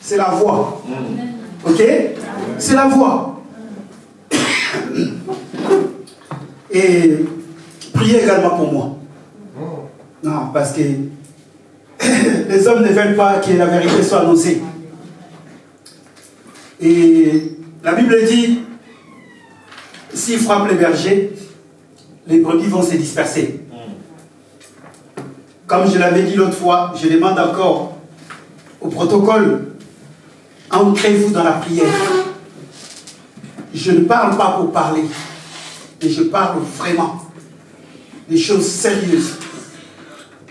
C'est la voix. Ok? C'est la voix. Et priez également pour moi. Non, parce que les hommes ne veulent pas que la vérité soit annoncée. Et la Bible dit, s'il frappe les bergers, les brebis vont se disperser. Comme je l'avais dit l'autre fois, je demande encore au protocole, ancrez-vous dans la prière. Je ne parle pas pour parler, mais je parle vraiment des choses sérieuses.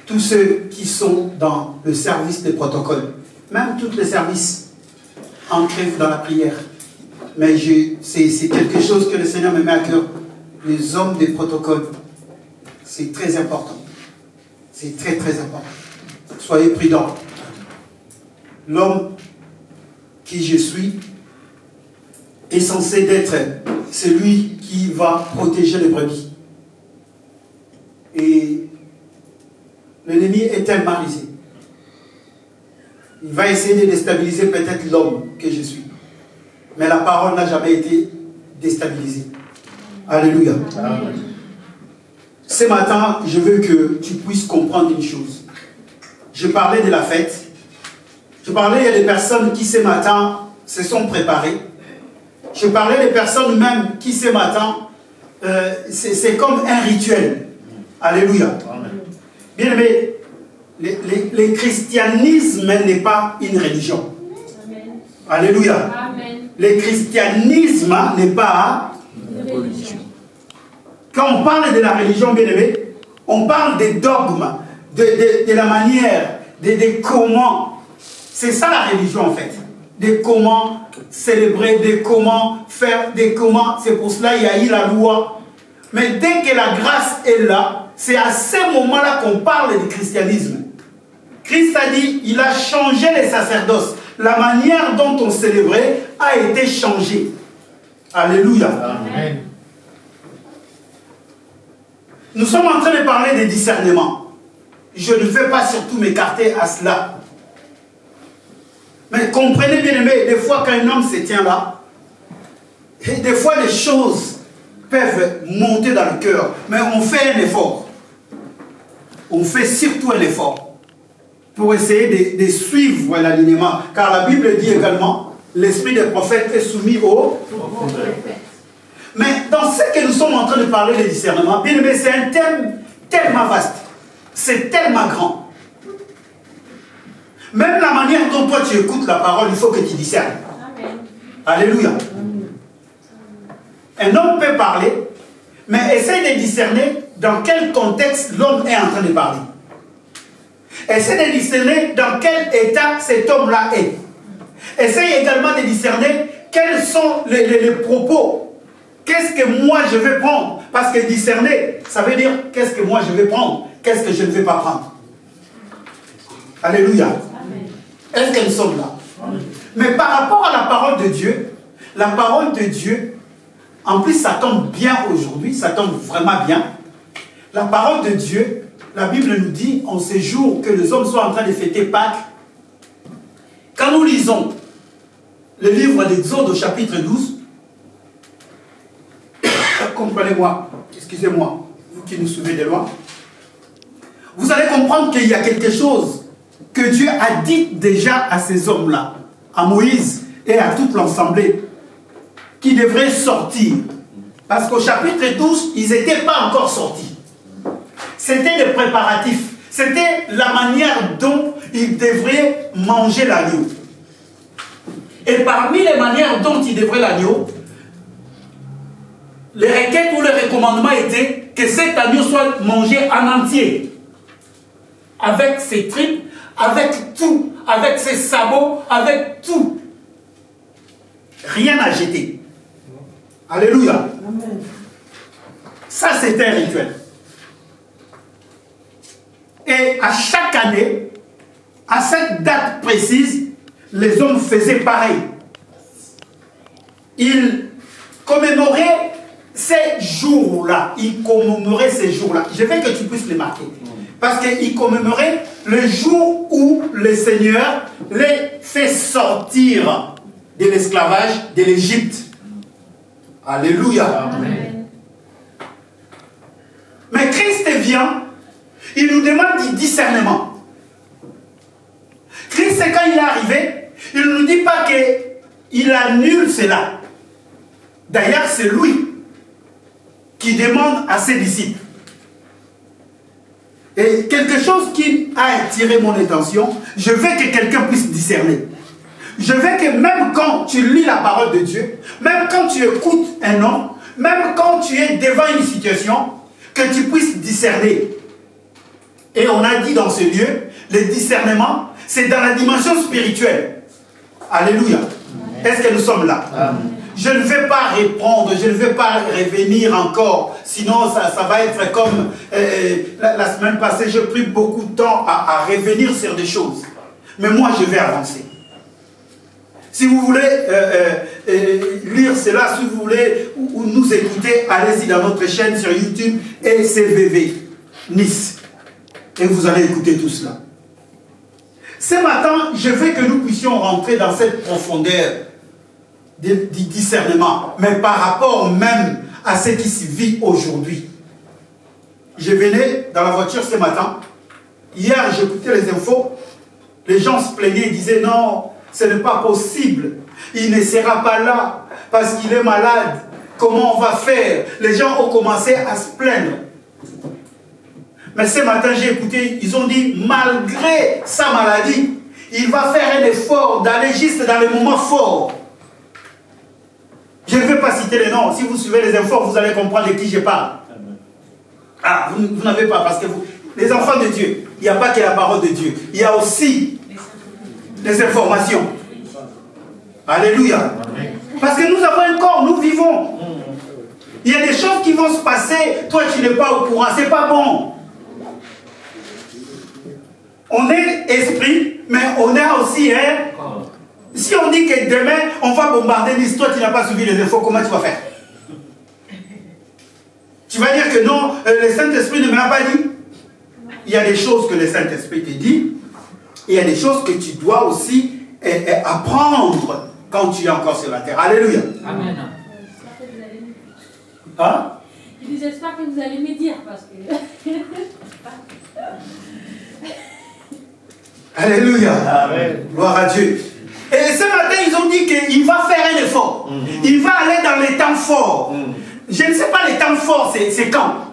Tous ceux qui sont dans le service des protocoles, même tous les services, ancrez-vous dans la prière. Mais c'est quelque chose que le Seigneur me met à cœur. Les hommes des protocoles, c'est très important. C'est très très important. Soyez prudents. L'homme qui je suis est censé d'être celui qui va protéger les brebis. Et l'ennemi est tellement rusé. Il va essayer de déstabiliser peut-être l'homme que je suis. Mais la parole n'a jamais été déstabilisée. Alléluia. Amen. Ce matin, je veux que tu puisses comprendre une chose. Je parlais de la fête. Je parlais, il y a des personnes qui ce matin se sont préparées. Je parlais des personnes même qui ce matin, c'est comme un rituel. Alléluia. Amen. Bien aimé, le christianisme n'est pas une religion. Amen. Alléluia. Amen. Le christianisme n'est pas une religion. Quand on parle de la religion, bien aimé, on parle des dogmes, de la manière, de comment. C'est ça la religion en fait. De comment célébrer, de comment faire, de comment. C'est pour cela qu'il y a eu la loi. Mais dès que la grâce est là, c'est à ce moment-là qu'on parle du christianisme. Christ a dit, il a changé les sacerdoces. La manière dont on célébrait a été changée. Alléluia. Amen. Nous sommes en train de parler de discernement. Je ne vais pas surtout m'écarter à cela. Mais comprenez bien aimé, des fois qu'un homme se tient là, et des fois les choses peuvent monter dans le cœur, mais on fait un effort. On fait surtout un effort pour essayer de suivre l'alignement. Car la Bible dit également, l'esprit des prophètes est soumis au prophète. Mais dans ce que nous sommes en train de parler de discernement, bien aimé, c'est un thème tellement vaste. C'est tellement grand. Même la manière dont toi tu écoutes la parole, il faut que tu discernes. Amen. Alléluia. Un homme peut parler, mais essaye de discerner dans quel contexte l'homme est en train de parler. Essaye de discerner dans quel état cet homme-là est. Essaye également de discerner quels sont les propos. Qu'est-ce que moi je vais prendre? Parce que discerner, ça veut dire qu'est-ce que moi je vais prendre, qu'est-ce que je ne vais pas prendre. Alléluia. Est-ce que nous sommes là? Amen. Mais par rapport à la parole de Dieu, la parole de Dieu, en plus ça tombe bien aujourd'hui, ça tombe vraiment bien. La parole de Dieu, la Bible nous dit en ces jours que les hommes sont en train de fêter Pâques. Quand nous lisons le livre d'Exode au chapitre 12, comprenez-moi, excusez-moi, vous qui nous suivez de loin, vous allez comprendre qu'il y a quelque chose que Dieu a dit déjà à ces hommes-là, à Moïse et à toute l'assemblée, qui devraient sortir. Parce qu'au chapitre 12, ils n'étaient pas encore sortis. C'était des préparatifs. C'était la manière dont ils devraient manger l'agneau. Et parmi les manières dont ils devraient l'agneau, les requêtes ou les recommandements étaient que cet agneau soit mangé en entier. Avec ses tripes, avec tout, avec ses sabots, avec tout. Rien à jeter. Alléluia. Amen. Ça, c'était un rituel. Et à chaque année, à cette date précise, les hommes faisaient pareil. Ils commémoraient ces jours-là. Ils commémoraient ces jours-là. Je veux que tu puisses les marquer. Parce qu'ils commémoraient le jour où le Seigneur les fait sortir de l'esclavage de l'Égypte. Alléluia. Amen. Mais Christ vient, il nous demande du discernement. Christ, quand il est arrivé, il ne nous dit pas qu'il annule cela. D'ailleurs, c'est lui qui demande à ses disciples. Et quelque chose qui a attiré mon attention, je veux que quelqu'un puisse discerner. Je veux que même quand tu lis la parole de Dieu, même quand tu écoutes un homme, même quand tu es devant une situation, que tu puisses discerner. Et on a dit dans ce lieu, le discernement, c'est dans la dimension spirituelle. Alléluia. Est-ce que nous sommes là? Amen. Je ne vais pas répondre, je ne vais pas revenir encore, sinon ça va être comme la semaine passée, j'ai pris beaucoup de temps à revenir sur des choses. Mais moi, je vais avancer. Si vous voulez lire cela, si vous voulez ou nous écouter, allez-y dans notre chaîne sur YouTube, ECVV, Nice. Et vous allez écouter tout cela. Ce matin, je veux que nous puissions rentrer dans cette profondeur du discernement, mais par rapport même à ce qui se vit aujourd'hui. Je venais dans la voiture ce matin. Hier, j'écoutais les infos. Les gens se plaignaient et disaient non, ce n'est pas possible. Il ne sera pas là parce qu'il est malade. Comment on va faire? Les gens ont commencé à se plaindre. Mais ce matin, j'ai écouté, ils ont dit, malgré sa maladie, il va faire un effort d'aller juste dans les moments forts. Je ne vais pas citer les noms. Si vous suivez les infos, vous allez comprendre de qui je parle. Ah, vous n'avez pas, parce que vous, les enfants de Dieu, il n'y a pas que la parole de Dieu. Il y a aussi les informations. Alléluia. Parce que nous avons un corps, nous vivons. Il y a des choses qui vont se passer, toi tu n'es pas au courant, c'est pas bon. On est esprit, mais on est aussi si on dit que demain on va bombarder Nice, toi tu n'as pas suivi les infos, comment tu vas faire? Tu vas dire que non, le Saint-Esprit ne m'a pas dit. Il y a des choses que le Saint-Esprit te dit, et il y a des choses que tu dois aussi apprendre quand tu es encore sur la terre. Alléluia. Amen. Hein? J'espère que vous allez me dire parce que... Alléluia. Amen. Gloire à Dieu. Et ce matin, ils ont dit qu'il va faire un effort. Il va aller dans les temps forts. Je ne sais pas les temps forts, c'est quand.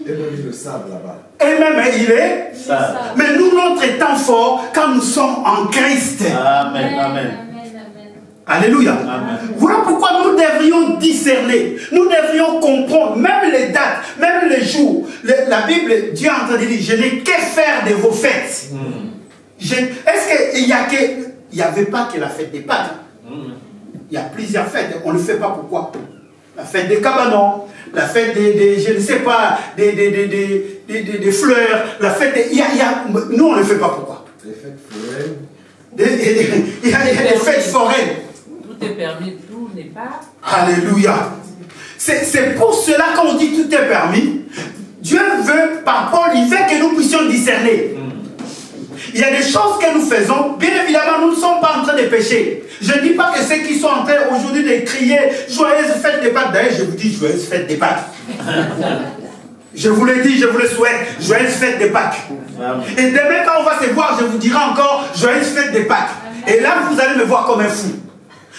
Et même ils le savent là-bas. Et même il est. Ça. Mais nous, notre temps fort, quand nous sommes en Christ. Amen. Amen. Alléluia. Amen. Voilà pourquoi nous devrions discerner. Nous devrions comprendre, même les dates, même les jours. La Bible, Dieu est en train de dire, je n'ai que faire de vos fêtes. Est-ce qu'il y a que... Il n'y avait pas que la fête des Pâques. Il y a plusieurs fêtes. On ne le fait pas pourquoi? La fête des cabanons, la fête des je ne sais pas, des fleurs, la fête des... nous, on ne le fait pas pourquoi? Les fêtes foraines. Il y a des fêtes foraines. Tout est permis, tout n'est pas. Alléluia. C'est pour cela qu'on dit tout est permis. Dieu veut, par Paul, il veut que nous puissions discerner. Il y a des choses que nous faisons, bien évidemment, nous ne sommes pas en train de pécher. Je ne dis pas que ceux qui sont en train aujourd'hui de crier joyeuse fête des Pâques, d'ailleurs je vous dis joyeuse fête des Pâques. Je vous le dis, je vous le souhaite, joyeuse fête des Pâques. Et demain quand on va se voir, je vous dirai encore joyeuse fête des Pâques. Et là vous allez me voir comme un fou.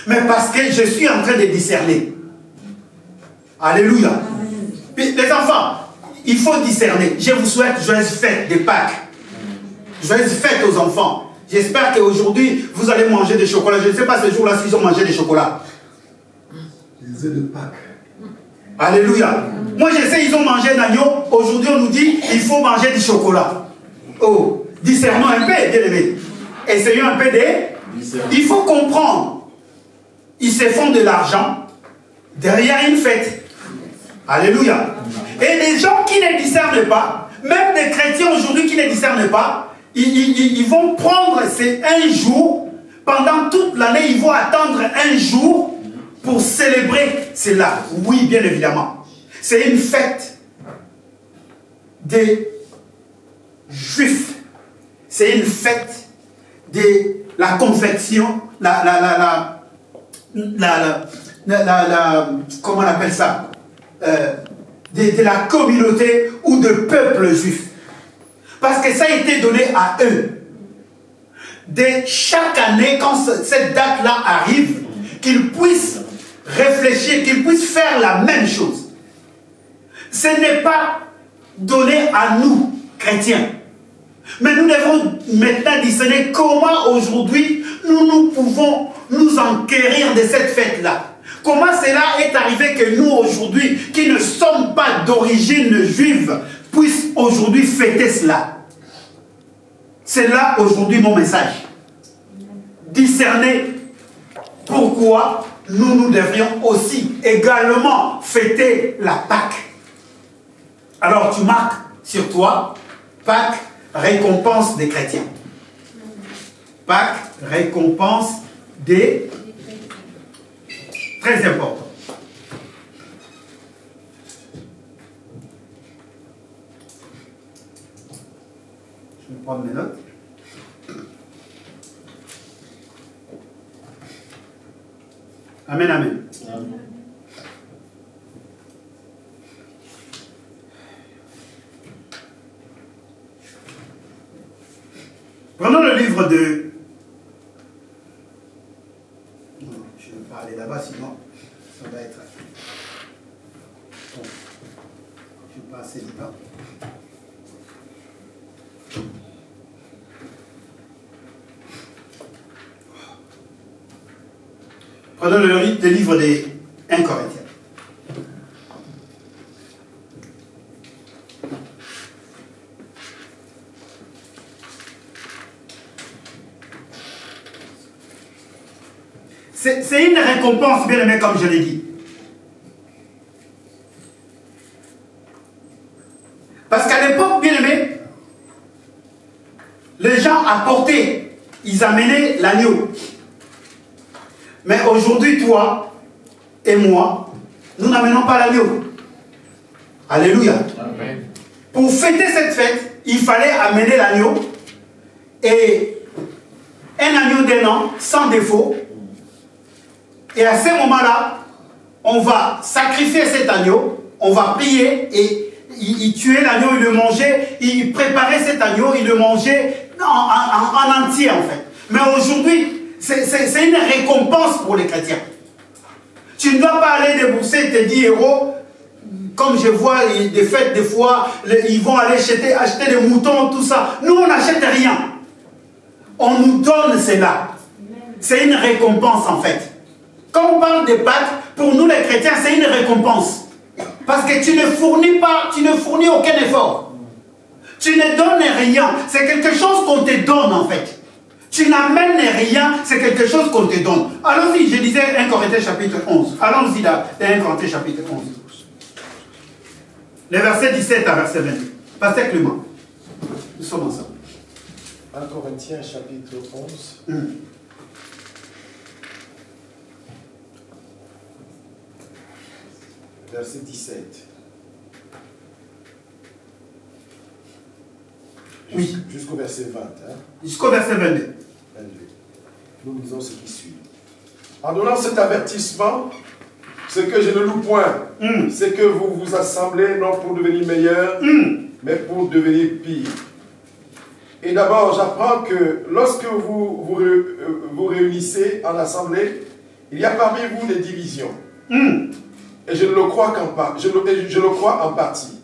Mais parce que je suis en train de discerner. Alléluia. Les enfants, il faut discerner. Je vous souhaite joyeuse fête des Pâques. Joyeuse fête aux enfants. J'espère qu'aujourd'hui, vous allez manger des chocolats. Je ne sais pas ce jour-là s'ils ont mangé des chocolats. Les œufs de Pâques. Alléluia. Moi, je sais, ils ont mangé un agneau. Aujourd'hui, on nous dit, il faut manger du chocolat. Oh, discernons un peu, bien aimé. Essayons un peu de... Il faut comprendre. Ils se font de l'argent derrière une fête. Alléluia. Et les gens qui ne discernent pas, même des chrétiens aujourd'hui qui ne discernent pas, ils vont prendre ces un jour, pendant toute l'année, ils vont attendre un jour pour célébrer cela. Oui, bien évidemment. C'est une fête de juif. C'est une fête de la confection, comment on appelle ça, de la communauté ou de peuple juif. Parce que ça a été donné à eux. Dès chaque année, quand cette date-là arrive, qu'ils puissent réfléchir, qu'ils puissent faire la même chose. Ce n'est pas donné à nous, chrétiens. Mais nous devons maintenant discerner comment aujourd'hui nous pouvons nous enquérir de cette fête-là. Comment cela est arrivé que nous aujourd'hui, qui ne sommes pas d'origine juive, puissent aujourd'hui fêter cela. C'est là aujourd'hui mon message. Discerner pourquoi nous devrions aussi également fêter la Pâque. Alors tu marques sur toi, Pâque, récompense des chrétiens. Pâque, récompense des... Très important. Je vais prendre mes notes. Amen, amen. Amen. Prenons le livre de... Non, je ne vais pas aller là-bas, sinon ça va être... Bon. Je ne vais pas assez là. Prenons le livre des 1 Corinthiens. C'est une récompense, bien aimé, comme je l'ai dit. Parce qu'à l'époque, bien aimé, les gens apportaient, ils amenaient l'agneau. Mais aujourd'hui, toi et moi, nous n'amenons pas l'agneau. Alléluia. Amen. Pour fêter cette fête, il fallait amener l'agneau. Et un agneau d'un an, sans défaut. Et à ce moment-là, on va sacrifier cet agneau, on va prier et il tuait l'agneau, il le mangeait, il préparait cet agneau, il le mangeait en entier en fait. Mais aujourd'hui, c'est une récompense pour les chrétiens. Tu ne dois pas aller débourser tes 10 euros, comme je vois des fêtes des fois, ils vont aller acheter des moutons, tout ça. Nous, on n'achète rien. On nous donne cela. C'est une récompense en fait. Quand on parle de Pâques, pour nous les chrétiens, c'est une récompense. Parce que tu ne fournis aucun effort. Tu ne donnes rien. C'est quelque chose qu'on te donne en fait. Tu n'amènes rien, c'est quelque chose qu'on te donne. Allons-y, je disais 1 Corinthiens chapitre 11. Allons-y là, 1 Corinthiens chapitre 11. Les versets 17 à verset 22. Pasteur Clément, nous sommes ensemble. 1 Corinthiens chapitre 11. Verset 17. Oui. Jusqu'au verset 20. Hein? Jusqu'au verset 22. Nous lisons ce qui suit. En donnant cet avertissement, ce que je ne loue point, c'est que vous vous assemblez non pour devenir meilleur, mais pour devenir pire. Et d'abord, j'apprends que lorsque vous réunissez en assemblée, il y a parmi vous des divisions. Et je le crois en partie.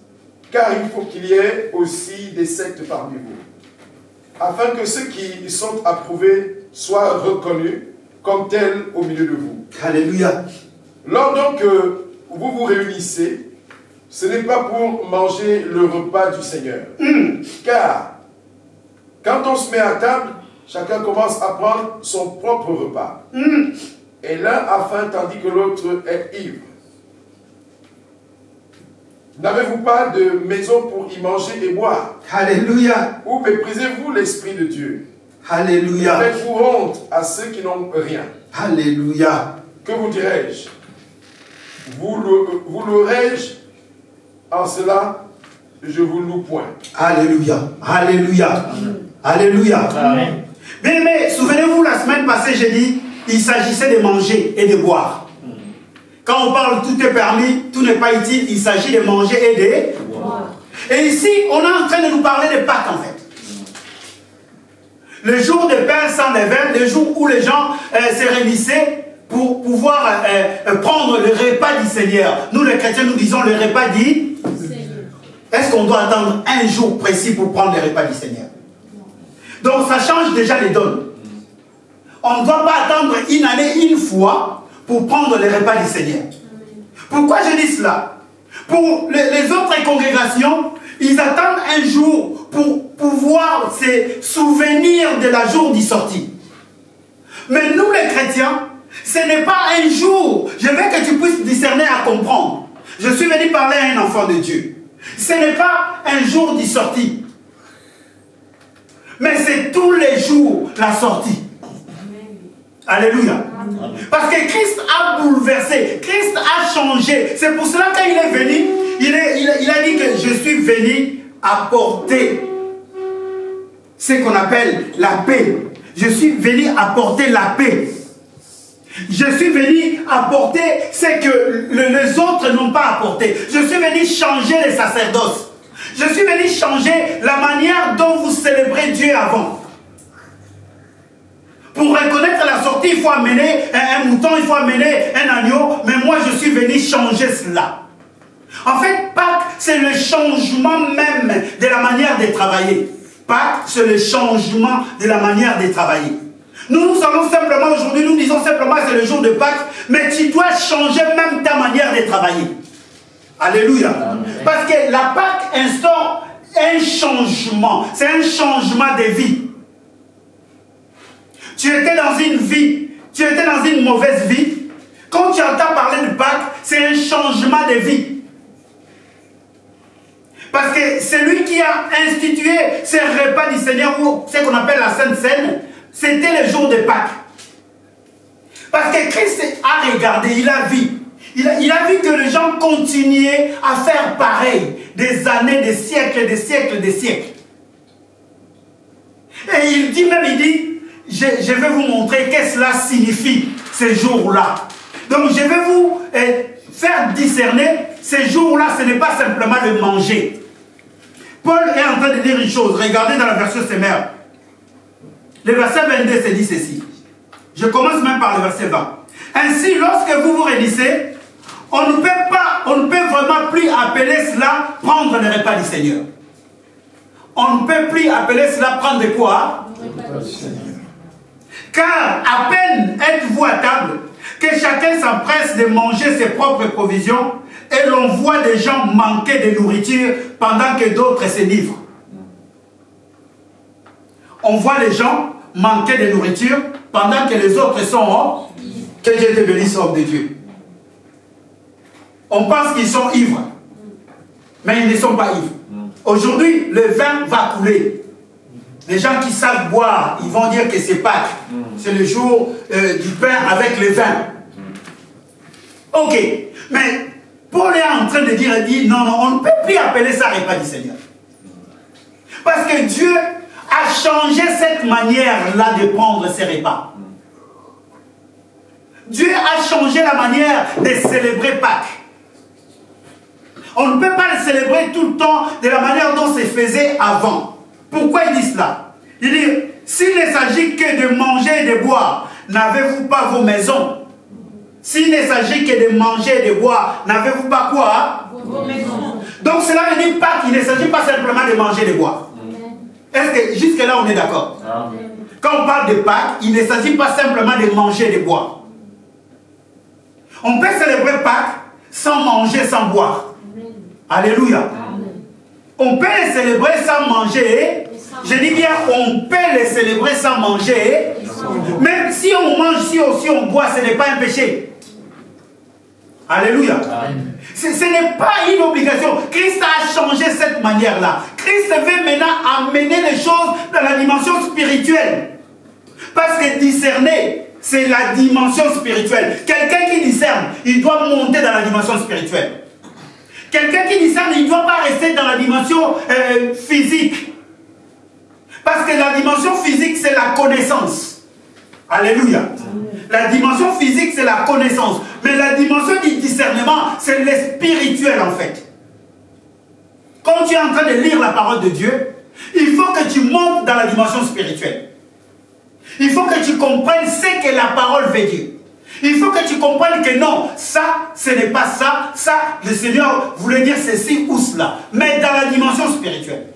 Car il faut qu'il y ait aussi des sectes parmi vous, afin que ceux qui sont approuvés soient reconnus comme tels au milieu de vous. Alléluia. Lors donc que vous vous réunissez, ce n'est pas pour manger le repas du Seigneur. Car quand on se met à table, chacun commence à prendre son propre repas. Et l'un a faim tandis que l'autre est ivre. N'avez-vous pas de maison pour y manger et boire? Alléluia. Ou méprisez-vous l'Esprit de Dieu? Alléluia. Faites-vous honte à ceux qui n'ont rien? Alléluia. Que vous dirais-je? Vous louerai-je en cela? je vous loue point. Alléluia. Alléluia. Alléluia. Amen. Mais souvenez-vous, la semaine passée, j'ai dit, il s'agissait de manger et de boire. Quand on parle tout est permis, tout n'est pas utile, il s'agit de manger et de boire. Et ici, on est en train de nous parler de Pâques, en fait. Le jour de pain sans levain, le jour où les gens se réunissaient pour pouvoir prendre le repas du Seigneur. Nous, les chrétiens, nous disons le repas du Seigneur. Est-ce qu'on doit attendre un jour précis pour prendre le repas du Seigneur? Donc, ça change déjà les donnes. On ne doit pas attendre une année, une fois, pour prendre le repas du Seigneur. Pourquoi je dis cela? Pour les autres congrégations, ils attendent un jour pour pouvoir se souvenir de la jour du sortie. Mais nous les chrétiens, ce n'est pas un jour. Je veux que tu puisses discerner à comprendre. Je suis venu parler à un enfant de Dieu. Ce n'est pas un jour du sortie. Mais c'est tous les jours la sortie. Alléluia. Parce que Christ a bouleversé, Christ a changé. C'est pour cela quand il est venu, il a dit que je suis venu apporter ce qu'on appelle la paix. Je suis venu apporter la paix. Je suis venu apporter ce que les autres n'ont pas apporté. Je suis venu changer les sacerdoces. Je suis venu changer la manière dont vous célébrez Dieu avant. Pour reconnaître la sortie, il faut amener un mouton, il faut amener un agneau. Mais moi, je suis venu changer cela. En fait, Pâques, c'est le changement même de la manière de travailler. Pâques, c'est le changement de la manière de travailler. Nous allons simplement, aujourd'hui, nous disons simplement c'est le jour de Pâques, mais tu dois changer même ta manière de travailler. Alléluia. Amen. Parce que la Pâques instaure un changement. C'est un changement de vie. Tu étais dans une vie, tu étais dans une mauvaise vie. Quand tu entends parler de Pâques, c'est un changement de vie. Parce que celui qui a institué ces repas du Seigneur, ou ce qu'on appelle la Sainte Seine, c'était le jour de Pâques. Parce que Christ a regardé, il a vu. Il a vu que les gens continuaient à faire pareil. Des années, des siècles, des siècles, des siècles. Et il dit, je vais vous montrer qu'est-ce que cela signifie, ces jours-là. Donc je vais vous faire discerner, ces jours-là, ce n'est pas simplement de manger. Paul est en train de dire une chose, regardez dans la version Sémère. Le verset 22 se dit ceci. Je commence même par le verset 20. Ainsi, lorsque vous vous réunissez, on ne peut vraiment plus appeler cela prendre le repas du Seigneur. On ne peut plus appeler cela prendre quoi? Le repas du Seigneur. Car à peine êtes-vous à table, que chacun s'empresse de manger ses propres provisions, et l'on voit des gens manquer de nourriture pendant que d'autres se livrent. On voit les gens manquer de nourriture pendant que les autres sont que Dieu te bénisse, homme de Dieu. On pense qu'ils sont ivres, mais ils ne sont pas ivres. Aujourd'hui, le vin va couler. Les gens qui savent boire, ils vont dire que c'est Pâques. C'est le jour du pain avec le vin. Ok, mais Paul est en train de dire, non, on ne peut plus appeler ça repas du Seigneur. Parce que Dieu a changé cette manière-là de prendre ses repas. Dieu a changé la manière de célébrer Pâques. On ne peut pas le célébrer tout le temps de la manière dont ça se faisait avant. Pourquoi il dit cela? Il dit, s'il ne s'agit que de manger et de boire, n'avez-vous pas vos maisons? S'il ne s'agit que de manger et de boire, n'avez-vous pas quoi? Vos maisons. Donc cela veut dire pas qu'il ne s'agit pas simplement de manger et de boire. Est-ce que jusque-là on est d'accord? Quand on parle de Pâques, il ne s'agit pas simplement de manger et de boire. On peut célébrer Pâques sans manger, sans boire. Alléluia. Amen. On peut les célébrer sans manger. Je dis bien, on peut les célébrer sans manger. Même si on mange, si aussi on boit, ce n'est pas un péché. Alléluia. Ce n'est pas une obligation. Christ a changé cette manière-là. Christ veut maintenant amener les choses dans la dimension spirituelle. Parce que discerner, c'est la dimension spirituelle. Quelqu'un qui discerne, il doit monter dans la dimension spirituelle. Quelqu'un qui discerne, il ne doit pas rester dans la dimension physique. Parce que la dimension physique, c'est la connaissance. Alléluia. La dimension physique, c'est la connaissance. Mais la dimension du discernement, c'est le spirituel en fait. Quand tu es en train de lire la parole de Dieu, il faut que tu montes dans la dimension spirituelle. Il faut que tu comprennes ce que la parole veut dire. Il faut que tu comprennes que non, ça, ce n'est pas ça. Ça, le Seigneur voulait dire ceci ou cela. Mais dans la dimension spirituelle.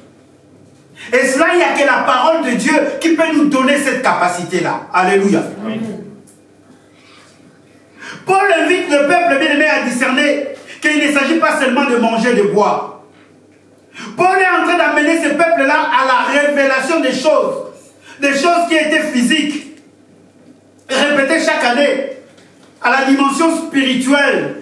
Et cela, il n'y a que la parole de Dieu qui peut nous donner cette capacité-là. Alléluia. Amen. Paul invite le peuple bien-aimé à discerner qu'il ne s'agit pas seulement de manger et de boire. Paul est en train d'amener ce peuple-là à la révélation des choses qui étaient physiques, répétées chaque année, à la dimension spirituelle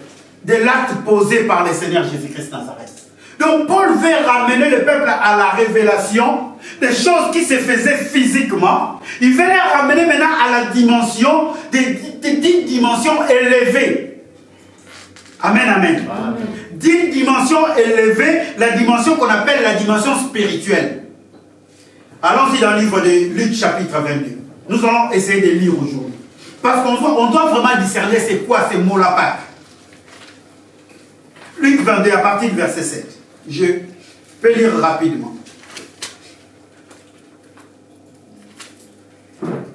de l'acte posé par le Seigneur Jésus-Christ Nazareth. Donc Paul veut ramener le peuple à la révélation des choses qui se faisaient physiquement. Il veut les ramener maintenant à la dimension, d'une dimension élevée. Amen, amen. D'une dimension élevée, la dimension qu'on appelle la dimension spirituelle. Allons-y dans le livre de Luc chapitre 22. Nous allons essayer de lire aujourd'hui. Parce qu'on doit vraiment discerner c'est quoi ces mots-là Pâques. Luc 22 à partir du verset 7. Je peux lire rapidement.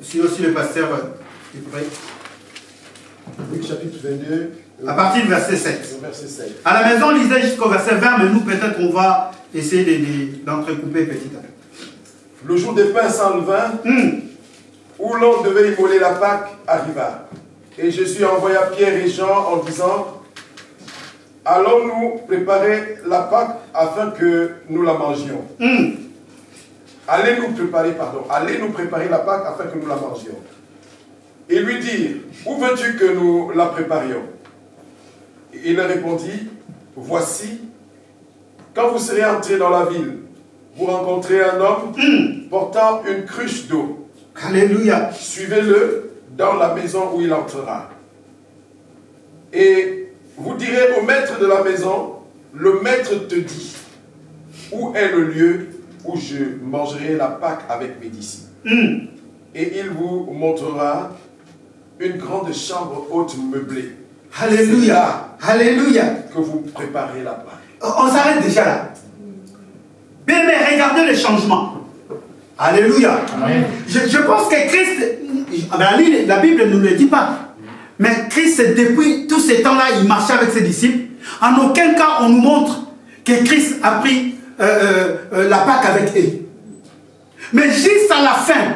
Si aussi le pasteur est prêt. Luc chapitre 22. À partir du verset 7. Verset 7. À la maison, lisez jusqu'au verset 20, mais nous peut-être on va essayer d'entrecouper petit à petit. Le jour des pains sans levain, où l'on devait immoler la Pâque, arriva. Et Jésus envoya Pierre et Jean en disant, allons-nous préparer la Pâque afin que nous la mangions. Allez-nous préparer la Pâque afin que nous la mangions. Et lui dirent, où veux-tu que nous la préparions? Il leur répondit, voici, quand vous serez entrés dans la ville, vous rencontrez un homme portant une cruche d'eau. Alléluia. Suivez-le dans la maison où il entrera. Et vous direz au maître de la maison, le maître te dit, où est le lieu où je mangerai la Pâque avec mes disciples. Et il vous montrera une grande chambre haute meublée. Alléluia. Alléluia. Que vous préparez la Pâque. On s'arrête déjà là. Mais regardez le changement. Alléluia. Amen. Je pense que Christ, la Bible ne nous le dit pas, mais Christ, depuis tous ces temps-là, il marchait avec ses disciples. En aucun cas, on nous montre que Christ a pris la Pâque avec eux. Mais juste à la fin,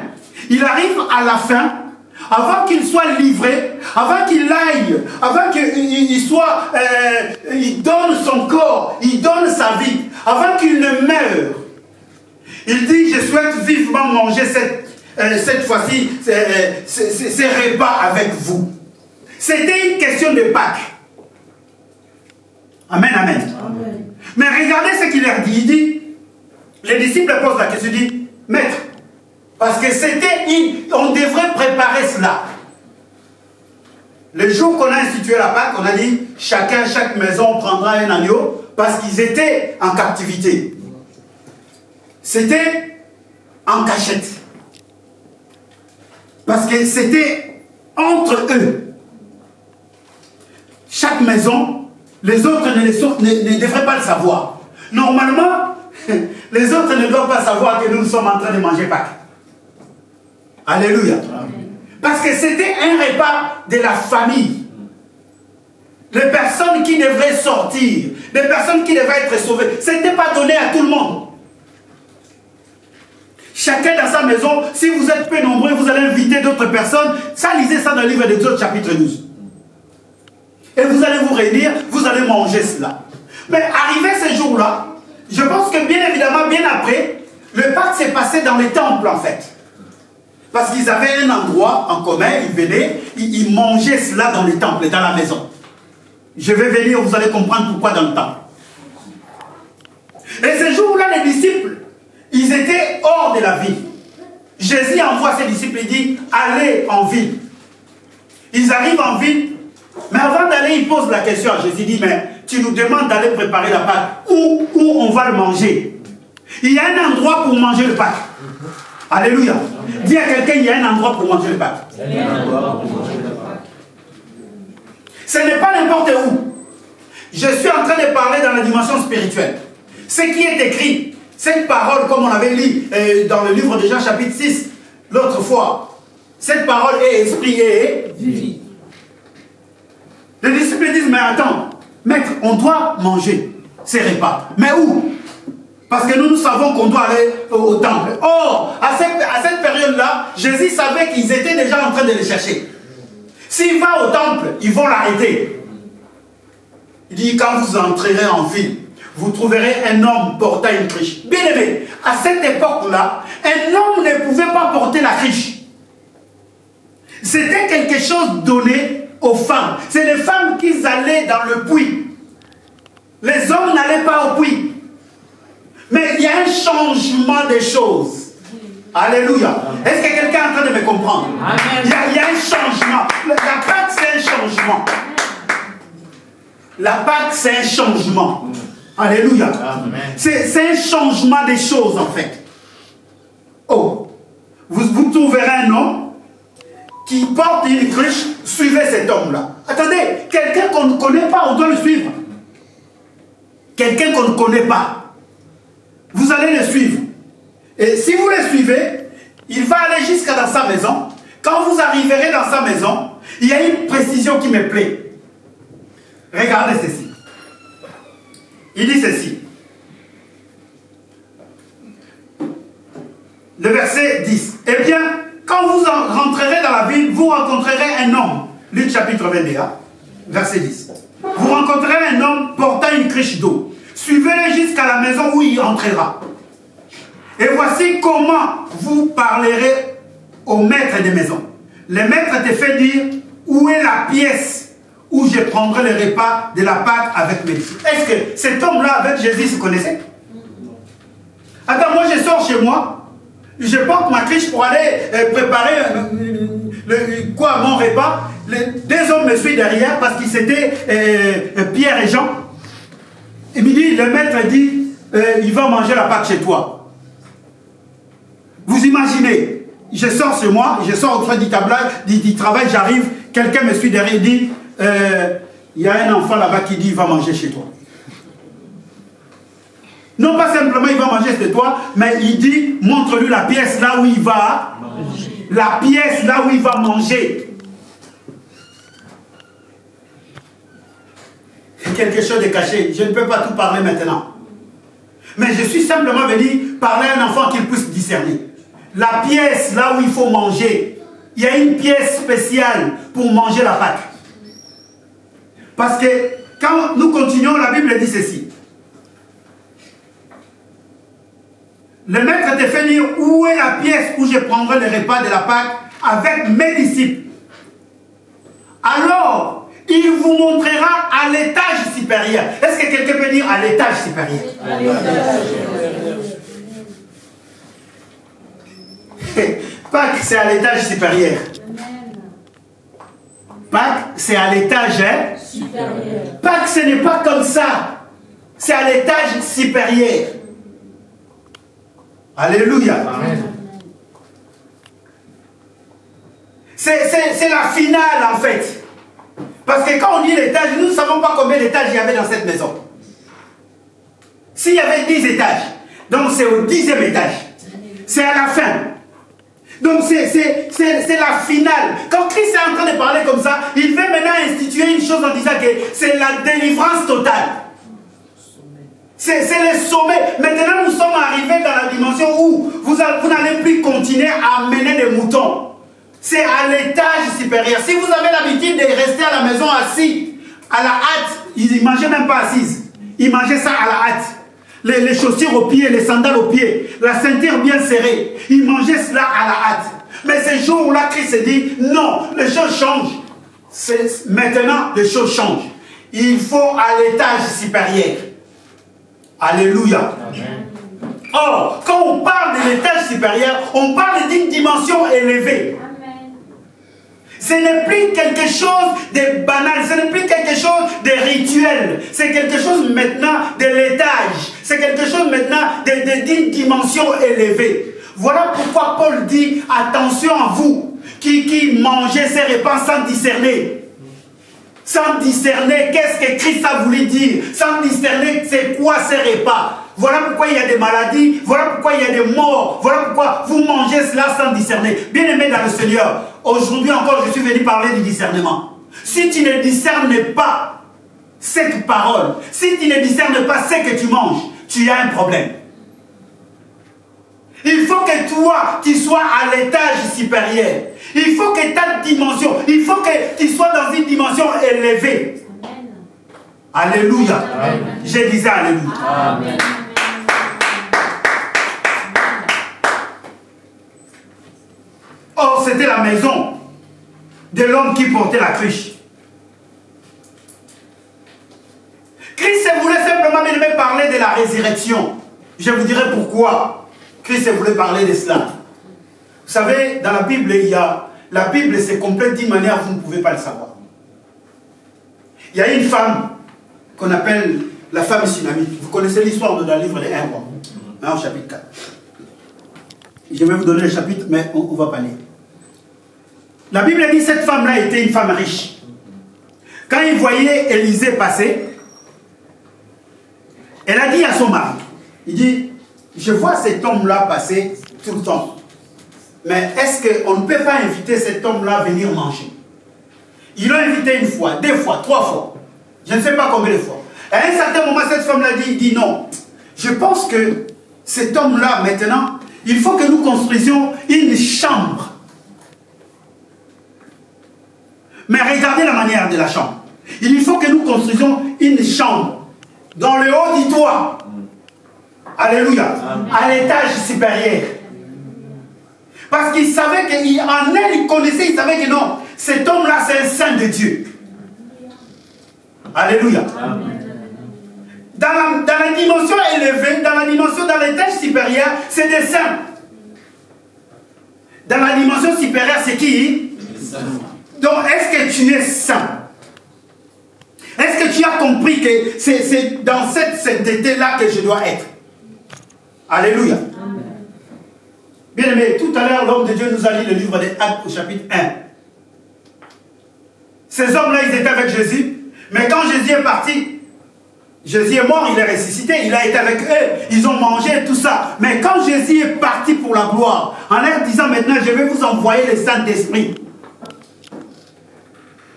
il arrive à la fin, avant qu'il soit livré, avant qu'il aille, avant qu'il soit, il donne son corps, il donne sa vie, avant qu'il ne meure. Il dit, je souhaite vivement manger cette fois-ci ces repas avec vous. C'était une question de Pâques. Amen, amen. Amen. Mais regardez ce qu'il leur dit. Il dit, les disciples posent la question, il dit, maître, parce que on devrait préparer cela. Le jour qu'on a institué la Pâque, on a dit, chaque maison prendra un agneau, parce qu'ils étaient en captivité. C'était en cachette. Parce que c'était entre eux. Chaque maison, les autres ne devraient pas le savoir. Normalement, les autres ne doivent pas savoir que nous sommes en train de manger Pâques. Alléluia. Parce que c'était un repas de la famille. Les personnes qui devraient sortir, les personnes qui devraient être sauvées, ce n'était pas donné à tout le monde. Chacun dans sa maison, si vous êtes peu nombreux, vous allez inviter d'autres personnes. Ça, lisez ça dans le livre d'Exode chapitre 12. Et vous allez vous réunir, vous allez manger cela. Mais arrivé ce jour-là, je pense que bien évidemment, bien après, le Pâques s'est passé dans les temples en fait. Parce qu'ils avaient un endroit en commun, ils venaient, ils mangeaient cela dans les temples, dans la maison. Je vais venir, vous allez comprendre pourquoi dans le temple. Et ce jour-là, les disciples, ils étaient hors de la ville. Jésus envoie ses disciples et dit, allez en ville. Ils arrivent en ville, mais avant d'aller, ils posent la question à Jésus, il dit, mais tu nous demandes d'aller préparer la Pâque. Où on va le manger? Il y a un endroit pour manger le Pâque. Alléluia. Dis à quelqu'un, il y a un endroit pour manger le Pâque. Ce n'est pas n'importe où. Je suis en train de parler dans la dimension spirituelle. Ce qui est écrit, cette parole, comme on avait lu dans le livre de Jean chapitre 6, l'autre fois, cette parole est esprit et vie. Les disciples disent, mais attends, maître, on doit manger ces repas. Mais où? Parce que nous savons qu'on doit aller au temple. Or, à cette période-là, Jésus savait qu'ils étaient déjà en train de les chercher. S'il va au temple, ils vont l'arrêter. Il dit, quand vous entrerez en ville, vous trouverez un homme portant une criche. Bien aimé, à cette époque-là, un homme ne pouvait pas porter la criche. C'était quelque chose donné aux femmes. C'est les femmes qui allaient dans le puits. Les hommes n'allaient pas au puits. Mais il y a un changement des choses. Alléluia. Est-ce que quelqu'un est en train de me comprendre? Il y a un changement. La Pâque, c'est un changement. La Pâque, c'est un changement. Alléluia. C'est un changement des choses, en fait. Oh, vous trouverez un homme qui porte une cruche. Suivez cet homme-là. Attendez, quelqu'un qu'on ne connaît pas, on doit le suivre. Quelqu'un qu'on ne connaît pas. Vous allez le suivre. Et si vous le suivez, il va aller jusqu'à dans sa maison. Quand vous arriverez dans sa maison, il y a une précision qui me plaît. Regardez ceci. Il dit ceci. Le verset 10. Eh bien, quand vous rentrerez dans la ville, vous rencontrerez un homme. Luc chapitre 21, verset 10. Vous rencontrerez un homme portant une criche d'eau. Suivez-le jusqu'à la maison où il entrera. Et voici comment vous parlerez au maître des maisons. Le maître te fait dire, où est la pièce où je prendrai le repas de la Pâque avec mes disciples. Est-ce que cet homme-là avec Jésus se connaissait? Attends, moi je sors chez moi, je porte ma criche pour aller préparer mon repas. Les deux hommes me suivent derrière parce qu'ils étaient Pierre et Jean. Et me dit, le maître dit, il va manger la Pâque chez toi. Vous imaginez, je sors chez moi, je sors au fin du tablage, du travail, j'arrive, quelqu'un me suit derrière et dit, il y a un enfant là-bas qui dit, il va manger chez toi. Non pas simplement il va manger chez toi, mais il dit, montre-lui la pièce là où il va manger. La pièce là où il va manger. Quelque chose de caché. Je ne peux pas tout parler maintenant. Mais je suis simplement venu parler à un enfant qu'il puisse discerner. La pièce là où il faut manger. Il y a une pièce spéciale pour manger la Pâque. Parce que quand nous continuons, la Bible dit ceci. Le maître te fait dire où est la pièce où je prendrai le repas de la Pâque avec mes disciples. Alors, il vous montrera à l'étage supérieur. Est-ce que quelqu'un peut dire à l'étage supérieur? Pâques, c'est à l'étage supérieur. Pâques, c'est à l'étage supérieur. Pâques, ce n'est pas comme ça. C'est à l'étage supérieur. Alléluia. Amen. C'est la finale en fait. Parce que quand on dit l'étage, nous ne savons pas combien d'étages il y avait dans cette maison. S'il y avait 10 étages, donc c'est au 10e étage. C'est à la fin. Donc c'est la finale. Quand Christ est en train de parler comme ça, il veut maintenant instituer une chose en disant que c'est la délivrance totale. C'est le sommet. Maintenant, nous sommes arrivés dans la dimension où vous n'allez plus continuer à mener des moutons. C'est à l'étage supérieur. Si vous avez l'habitude de rester à la maison assis, à la hâte, ils ne mangeaient même pas assises. Ils mangeaient ça à la hâte. Les chaussures aux pieds, les sandales aux pieds, la ceinture bien serrée. Ils mangeaient cela à la hâte. Mais ce jour-là, Christ se dit, non, les choses changent. Maintenant, les choses changent. Il faut à l'étage supérieur. Alléluia. Amen. Or, quand on parle de l'étage supérieur, on parle d'une dimension élevée. Amen. Ce n'est plus quelque chose de banal, ce n'est plus quelque chose de rituel. C'est quelque chose maintenant de l'étage. C'est quelque chose maintenant d'une dimension élevée. Voilà pourquoi Paul dit, attention à vous, qui mangez ces repas sans discerner. Sans discerner qu'est-ce que Christ a voulu dire. Sans discerner c'est quoi ces repas. Voilà pourquoi il y a des maladies, voilà pourquoi il y a des morts, voilà pourquoi vous mangez cela sans discerner. Bien-aimés dans le Seigneur, aujourd'hui encore je suis venu parler du discernement. Si tu ne discernes pas cette parole, si tu ne discernes pas ce que tu manges, tu as un problème. Il faut que toi, tu sois à l'étage supérieur. Il faut que ta dimension, il faut que tu sois dans une dimension élevée. Amen. Alléluia. Amen. Je disais Alléluia. Amen. Or, c'était la maison de l'homme qui portait la cruche. Christ voulait simplement me parler de la résurrection. Je vous dirai pourquoi Christ voulait parler de cela. Vous savez, dans la Bible, la Bible se complète d'une manière vous ne pouvez pas le savoir. Il y a une femme qu'on appelle la femme tsunamite. Vous connaissez l'histoire dans le livre de 1 roi, au chapitre 4. Je vais vous donner le chapitre, mais on ne va pas lire. La Bible dit que cette femme-là était une femme riche. Quand il voyait Élisée passer, elle a dit à son mari, il dit, je vois cet homme-là passer tout le temps. Mais est-ce qu'on ne peut pas inviter cet homme-là à venir manger? Ils l'ont invité une fois, 2 fois, 3 fois. Je ne sais pas combien de fois. Et à un certain moment, cette femme-là dit non. Je pense que cet homme-là, maintenant, il faut que nous construisions une chambre. Mais regardez la manière de la chambre. Il faut que nous construisions une chambre dans le haut du toit. Alléluia. À l'étage supérieur. Parce qu'il savait qu'en elle, il connaissait, il savait que non, cet homme-là, c'est un saint de Dieu. Alléluia. Dans la dimension élevée, dans l'étage supérieur, c'est des saints. Dans la dimension supérieure, c'est qui? Donc, est-ce que tu es saint? Est-ce que tu as compris que c'est dans cette sainteté-là que je dois être? Alléluia. Bien aimé, tout à l'heure, l'homme de Dieu nous a lu le livre des Actes au chapitre 1. Ces hommes-là, ils étaient avec Jésus. Mais quand Jésus est parti, Jésus est mort, il est ressuscité, il a été avec eux, ils ont mangé tout ça. Mais quand Jésus est parti pour la gloire, en leur disant maintenant, je vais vous envoyer le Saint-Esprit.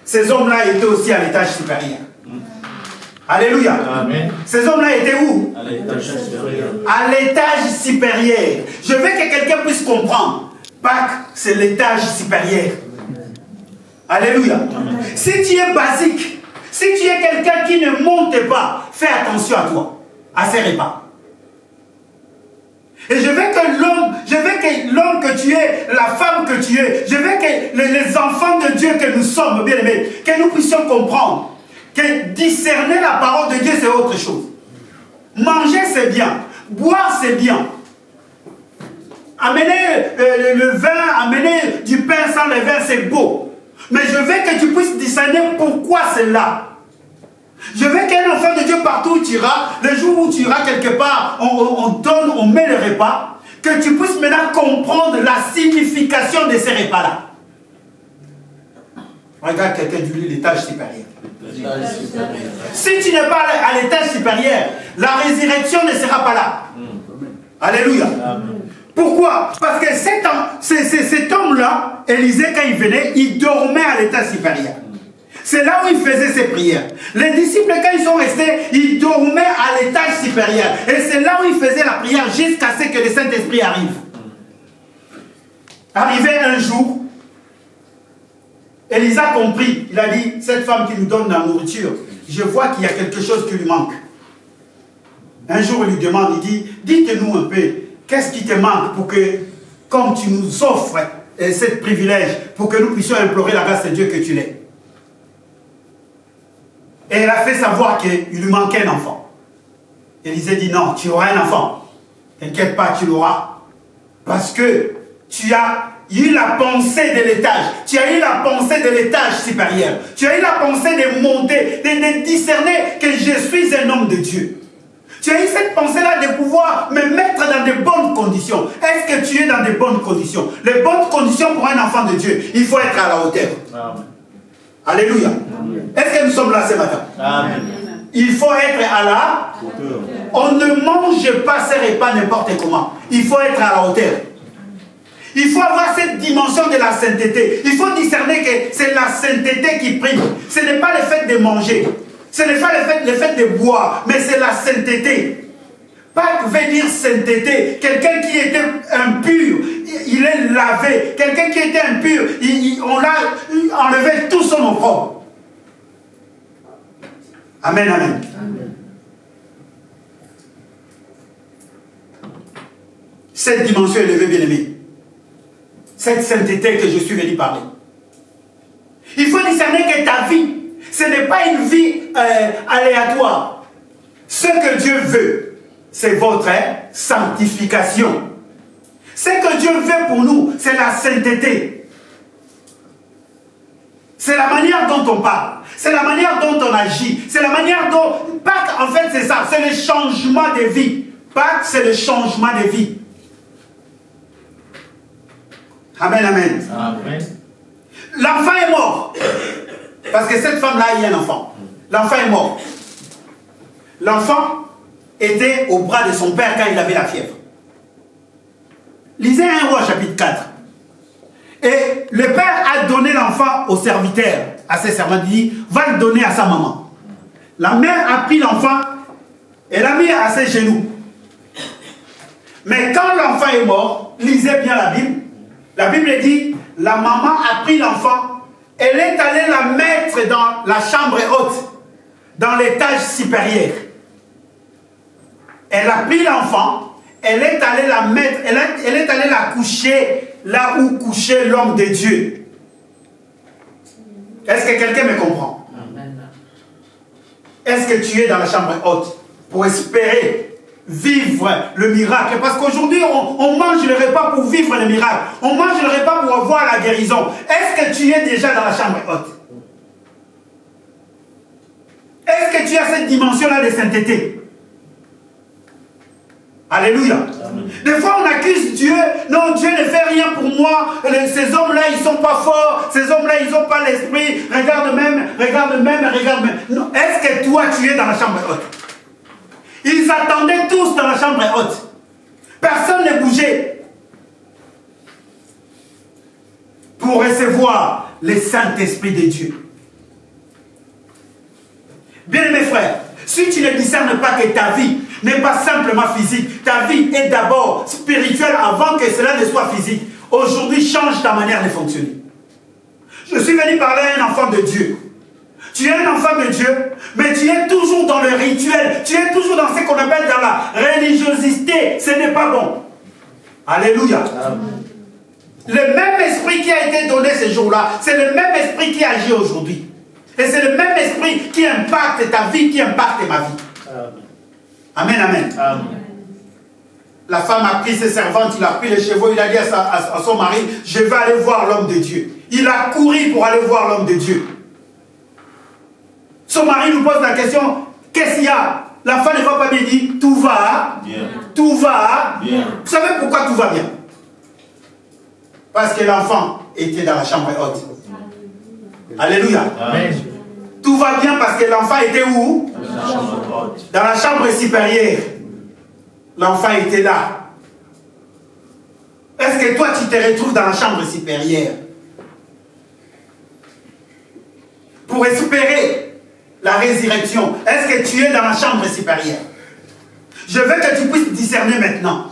Ces hommes-là étaient aussi à l'étage supérieur. Alléluia. Amen. Ces hommes-là étaient où? À l'étage supérieur. À l'étage supérieur. Je veux que quelqu'un puisse comprendre. Pâques, c'est l'étage supérieur. Alléluia. Amen. Si tu es basique, si tu es quelqu'un qui ne monte pas, fais attention à toi, à ces repas. Et je veux que l'homme que tu es, la femme que tu es, je veux que les enfants de Dieu que nous sommes, bien aimés, que nous puissions comprendre que discerner la parole de Dieu, c'est autre chose. Manger, c'est bien. Boire, c'est bien. Amener le vin, amener du pain sans le vin, c'est beau. Mais je veux que tu puisses discerner pourquoi c'est là. Je veux qu'un enfant de Dieu, partout où tu iras, le jour où tu iras quelque part, on donne, on met le repas, que tu puisses maintenant comprendre la signification de ces repas-là. Regarde quelqu'un du l'étage supérieur. Si tu n'es pas à l'étage supérieur, la résurrection ne sera pas là. Alléluia. Pourquoi? Parce que cet homme-là, Élisée, quand il venait, il dormait à l'étage supérieur. C'est là où il faisait ses prières. Les disciples, quand ils sont restés, ils dormaient à l'étage supérieur. Et c'est là où ils faisaient la prière jusqu'à ce que le Saint-Esprit arrive. Arrivé un jour, Élisée a compris. Il a dit, cette femme qui nous donne la nourriture, je vois qu'il y a quelque chose qui lui manque. Un jour, il lui demande, il dit, dites-nous un peu, qu'est-ce qui te manque pour que, comme tu nous offres ce privilège, pour que nous puissions implorer la grâce de Dieu que tu l'aies. Et elle a fait savoir qu'il lui manquait un enfant. Élisée dit non, tu auras un enfant. T'inquiète pas, tu l'auras. Parce que tu as eu la pensée de l'étage, tu as eu la pensée de l'étage supérieur, tu as eu la pensée de monter, de discerner que je suis un homme de Dieu. Tu as eu cette pensée-là de pouvoir me mettre dans de bonnes conditions. Est-ce que tu es dans de bonnes conditions? Les bonnes conditions pour un enfant de Dieu, il faut être à la hauteur. Amen. Alléluia. Est-ce que nous sommes là ce matin? Amen. Il faut être à la hauteur. On ne mange pas ces repas n'importe comment. Il faut être à la hauteur. Il faut avoir cette dimension de la sainteté. Il faut discerner que c'est la sainteté qui prime. Ce n'est pas le fait de manger. Ce n'est pas le fait de boire, mais c'est la sainteté. Pâques veut dire sainteté. Quelqu'un qui était impur, il est lavé. Quelqu'un qui était impur, on l'a enlevé tout son opprobre. Amen, amen. Amen. Cette dimension élevée, bien-aimée. Cette sainteté que je suis venu parler. Il faut discerner que ta vie, ce n'est pas une vie aléatoire. Ce que Dieu veut, c'est votre sanctification. Ce que Dieu veut pour nous, c'est la sainteté. C'est la manière dont on parle. C'est la manière dont on agit. C'est la manière dont... Pâques, en fait, c'est ça. C'est le changement de vie. Pâques, c'est le changement de vie. Amen, amen. Amen. L'enfant est mort. Parce que cette femme-là, il y a un enfant. L'enfant est mort. L'enfant était au bras de son père quand il avait la fièvre. Lisez 1 Roi chapitre 4. Et le père a donné l'enfant au serviteur, à ses servants. Il dit, va le donner à sa maman. La mère a pris l'enfant et l'a mis à ses genoux. Mais quand l'enfant est mort, lisez bien la Bible dit, la maman a pris l'enfant, elle est allée la mettre dans la chambre haute, dans l'étage supérieur. Elle a pris l'enfant, elle est allée la mettre, elle est allée la coucher là où couchait l'homme de Dieu. Est-ce que quelqu'un me comprend? Est-ce que tu es dans la chambre haute pour espérer vivre le miracle? Parce qu'aujourd'hui, on mange le repas pour vivre le miracle. On mange le repas pour avoir la guérison. Est-ce que tu es déjà dans la chambre haute? Est-ce que tu as cette dimension-là de sainteté? Alléluia. Amen. Des fois, on accuse Dieu. Non, Dieu ne fait rien pour moi. Ces hommes-là, ils ne sont pas forts. Ces hommes-là, ils n'ont pas l'esprit. Regarde même. Non. Est-ce que toi, tu es dans la chambre haute? Ils attendaient tous dans la chambre haute. Personne ne bougeait pour recevoir le Saint-Esprit de Dieu. Bien mes frères, si tu ne discernes pas que ta vie n'est pas simplement physique, ta vie est d'abord spirituelle avant que cela ne soit physique, aujourd'hui change ta manière de fonctionner. Je suis venu parler à un enfant de Dieu. Tu es un enfant de Dieu, mais tu es toujours dans le rituel. Tu es toujours dans ce qu'on appelle dans la religiosité. Ce n'est pas bon. Alléluia. Amen. Le même esprit qui a été donné ce jour-là, c'est le même esprit qui agit aujourd'hui. Et c'est le même esprit qui impacte ta vie, qui impacte ma vie. Amen, amen. Amen. La femme a pris ses servantes, il a pris les chevaux, il a dit à son mari, je vais aller voir l'homme de Dieu. Il a couru pour aller voir l'homme de Dieu. Son mari nous pose la question, qu'est-ce qu'il y a? La femme ne va pas bien dire, tout va bien. Tout va bien. Vous savez pourquoi tout va bien? Parce que l'enfant était dans la chambre haute. Alléluia. Amen. Tout va bien parce que l'enfant était où? Dans la chambre supérieure. L'enfant était là. Est-ce que toi tu te retrouves dans la chambre supérieure? Pour espérer la résurrection, est-ce que tu es dans la chambre supérieure? Je veux que tu puisses discerner maintenant.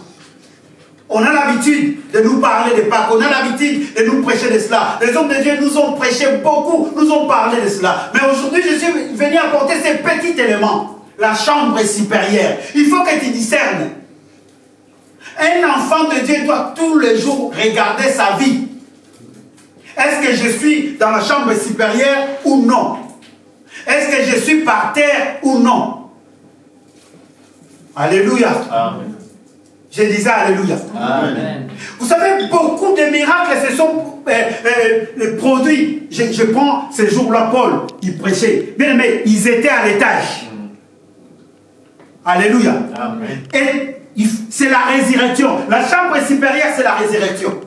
On a l'habitude de nous parler de Pâques, on a l'habitude de nous prêcher de cela. Les hommes de Dieu nous ont prêché beaucoup, nous ont parlé de cela. Mais aujourd'hui, je suis venu apporter ces petits éléments. La chambre supérieure. Il faut que tu discernes. Un enfant de Dieu doit tous les jours regarder sa vie. Est-ce que je suis dans la chambre supérieure ou non? Est-ce que je suis par terre ou non? Alléluia. Amen. Je disais Alléluia. Amen. Vous savez, beaucoup de miracles se sont produits. Je prends ces jours-là, Paul, il prêchait. Bien aimé, ils étaient à l'étage. Alléluia. Amen. Et c'est la résurrection. La chambre supérieure, c'est la résurrection.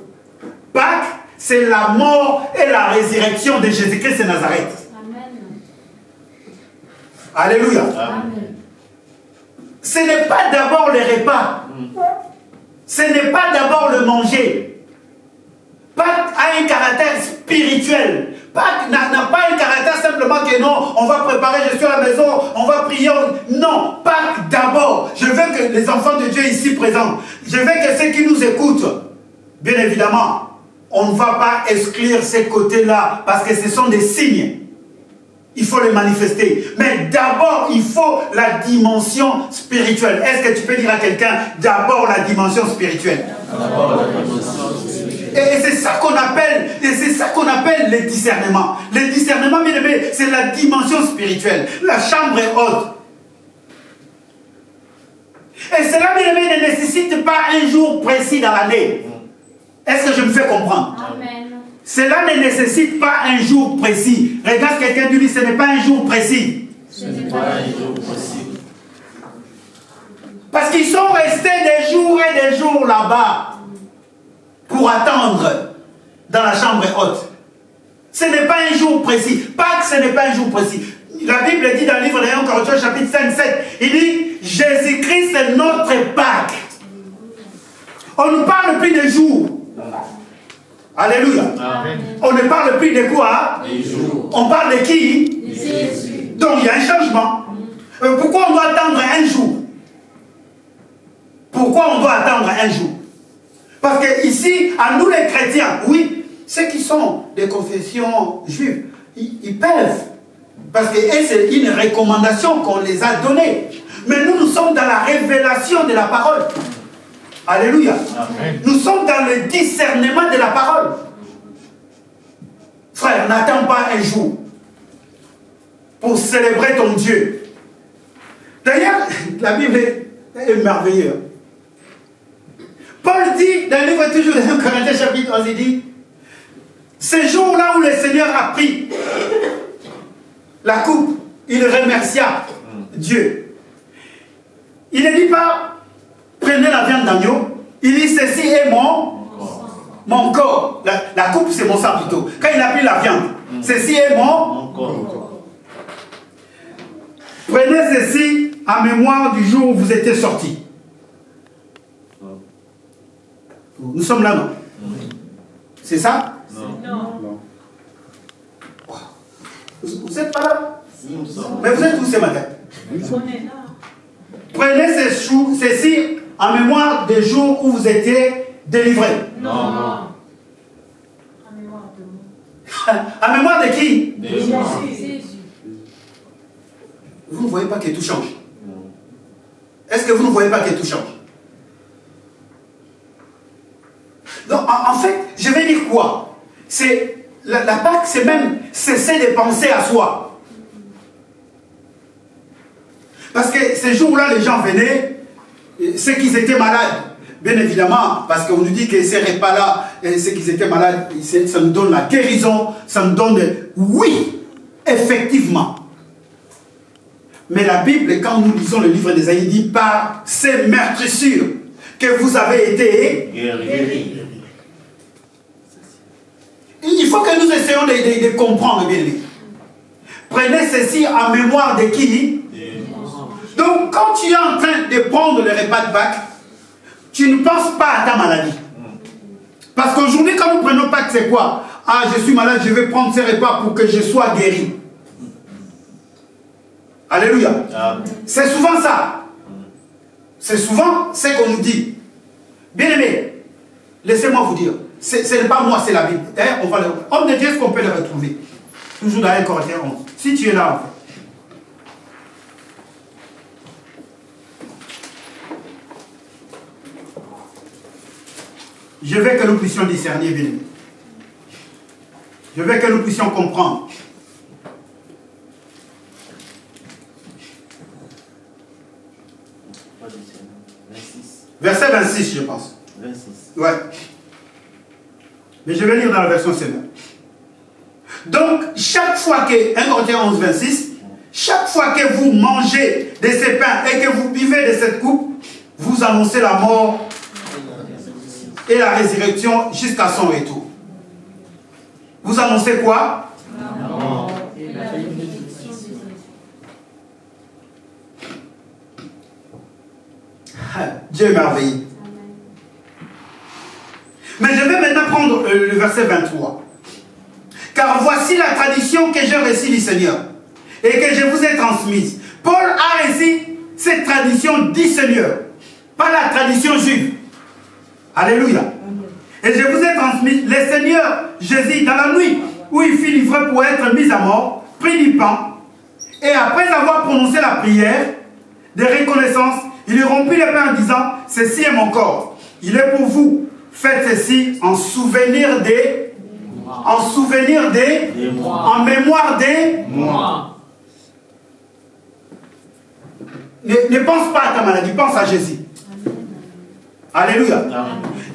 Pâques, c'est la mort et la résurrection de Jésus-Christ de Nazareth. Amen. Alléluia. Amen. Ce n'est pas d'abord les repas. Ce n'est pas d'abord le manger. Pâques a un caractère spirituel. Pâques n'a pas un caractère simplement que non, on va préparer, je suis à la maison, on va prier. Non, Pâques d'abord. Je veux que les enfants de Dieu ici présents, je veux que ceux qui nous écoutent, bien évidemment, on ne va pas exclure ces côtés-là parce que ce sont des signes. Il faut les manifester. Mais d'abord, il faut la dimension spirituelle. Est-ce que tu peux dire à quelqu'un, d'abord la dimension spirituelle? D'abord la dimension spirituelle. Et c'est ça qu'on appelle, le discernement. Le discernement, bien aimé, c'est la dimension spirituelle. La chambre est haute. Et cela, bien aimé, ne nécessite pas un jour précis dans l'année. Est-ce que je me fais comprendre? Amen. Cela ne nécessite pas un jour précis. Regarde quelqu'un qui dit, ce n'est pas un jour précis. Ce n'est pas un jour possible. Parce qu'ils sont restés des jours et des jours là-bas pour attendre dans la chambre haute. Ce n'est pas un jour précis. Pâques, ce n'est pas un jour précis. La Bible dit dans le livre de 1 Corinthiens chapitre 5, 7, il dit, Jésus-Christ est notre Pâques. On ne parle plus de jours. Alléluia. Amen. On ne parle plus de quoi? Les jours. On parle de qui? Jésus. Donc il y a un changement. Pourquoi on doit attendre un jour? Pourquoi on doit attendre un jour? Parce que ici, à nous les chrétiens, oui, ceux qui sont des confessions juives, ils peuvent. Parce que c'est une recommandation qu'on les a donnée. Mais nous sommes dans la révélation de la parole. Alléluia. Amen. Nous sommes dans le discernement de la parole. Frère, n'attends pas un jour pour célébrer ton Dieu. D'ailleurs, la Bible est merveilleuse. Paul dit, dans le livre toujours de 1 Corinthiens chapitre 11, il dit, ce jour-là où le Seigneur a pris la coupe, il remercia Dieu. Il ne dit pas, prenez la viande d'agneau, il dit, ceci est mon corps. La coupe, c'est mon sang plutôt. Quand il a pris la viande, ceci est mon corps. Prenez ceci en mémoire du jour où vous étiez sortis. Nous sommes là, non? C'est ça? Non. Vous n'êtes pas là? Si nous sommes. Mais vous êtes où ce matin? Prenez ceci en mémoire des jours où vous étiez délivrés. Non. En mémoire de moi. En mémoire de qui? Des mois. Jésus. Vous ne voyez pas que tout change. Non. Est-ce que vous ne voyez pas que tout change? Donc, en fait, je vais dire quoi? C'est la Pâque, c'est même cesser de penser à soi. Parce que ces jours-là, les gens venaient, ceux qui étaient malades, bien évidemment, parce qu'on nous dit que ces repas-là, ceux qui étaient malades, ça nous donne la guérison, ça nous donne... Oui, effectivement. Mais la Bible, quand nous lisons le livre d'Ésaïe, dit par ces meurtrissures que vous avez été Guéri. Il faut que nous essayions de comprendre bien. Prenez ceci en mémoire de qui? Donc, quand tu es en train de prendre le repas de Pâques, tu ne penses pas à ta maladie. Parce qu'aujourd'hui, quand nous prenons Pâques, c'est quoi? Ah, je suis malade, je vais prendre ces repas pour que je sois guéri. Alléluia. C'est souvent ça. C'est souvent ce qu'on nous dit. Bien aimé, laissez-moi vous dire, ce n'est pas moi, c'est la Bible. D'ailleurs, on va le... Homme de Dieu, est-ce qu'on peut le retrouver? Toujours dans 1 Corinthiens 11. Si tu es là, en fait. Je veux que nous puissions discerner, bien aimé. Je veux que nous puissions comprendre. Verset 26, je pense. 26. Ouais. Mais je vais lire dans la version Seigneur. Donc, chaque fois que, 1 Corinthiens 11, 26, chaque fois que vous mangez de ces pains et que vous buvez de cette coupe, vous annoncez la mort et la résurrection jusqu'à son retour. Vous annoncez quoi? La mort et la résurrection. Dieu est merveilleux. Mais je vais maintenant prendre le verset 23. Car voici la tradition que j'ai reçue du Seigneur et que je vous ai transmise. Paul a reçu cette tradition du Seigneur, pas la tradition juive. Alléluia. Et je vous ai transmis le Seigneur Jésus dans la nuit où il fut livré pour être mis à mort, prit du pain, et après avoir prononcé la prière de reconnaissance, il lui rompit le pain en disant, ceci est mon corps, il est pour vous, faites ceci en souvenir des, en mémoire des, Moi. ne pense pas à ta maladie, pense à Jésus. Alléluia.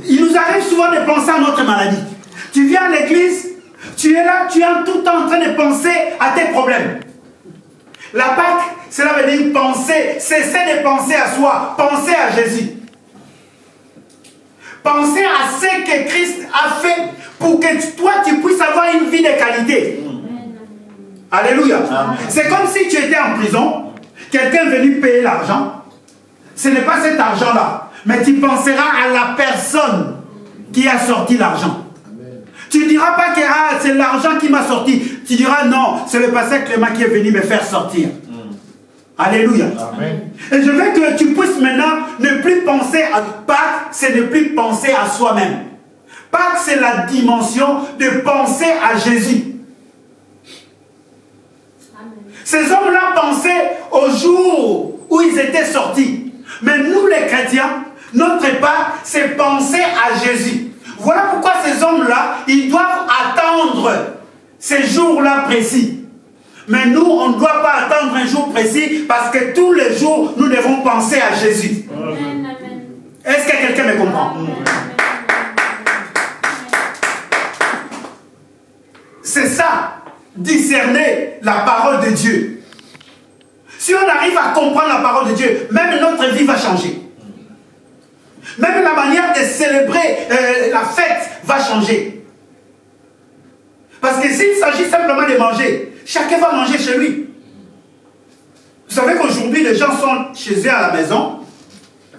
Il nous arrive souvent de penser à notre maladie. Tu viens à l'église, tu es là, tu es tout le temps en train de penser à tes problèmes. La Pâque, cela veut dire penser, cesser de penser à soi, penser à Jésus. Penser à ce que Christ a fait pour que toi tu puisses avoir une vie de qualité. Alléluia. C'est comme si tu étais en prison, quelqu'un est venu payer l'argent. Ce n'est pas cet argent-là, mais tu penseras à la personne qui a sorti l'argent. Tu ne diras pas que c'est l'argent qui m'a sorti. Tu diras non, c'est le pasteur Clément qui est venu me faire sortir. Alléluia. Amen. Et je veux que tu puisses maintenant ne plus penser à Pâques, c'est ne plus penser à soi-même. Pâques, c'est la dimension de penser à Jésus. Ces hommes-là pensaient au jour où ils étaient sortis. Mais nous les chrétiens, notre Pâques, c'est penser à Jésus. Voilà pourquoi ces hommes-là, ils doivent attendre ces jours-là précis. Mais nous, on ne doit pas attendre un jour précis parce que tous les jours, nous devons penser à Jésus. Est-ce que quelqu'un me comprend? C'est ça, discerner la parole de Dieu. Si on arrive à comprendre la parole de Dieu, même notre vie va changer. Même la manière de célébrer la fête va changer. Parce que s'il s'agit simplement de manger, chacun va manger chez lui. Vous savez qu'aujourd'hui, les gens sont chez eux à la maison.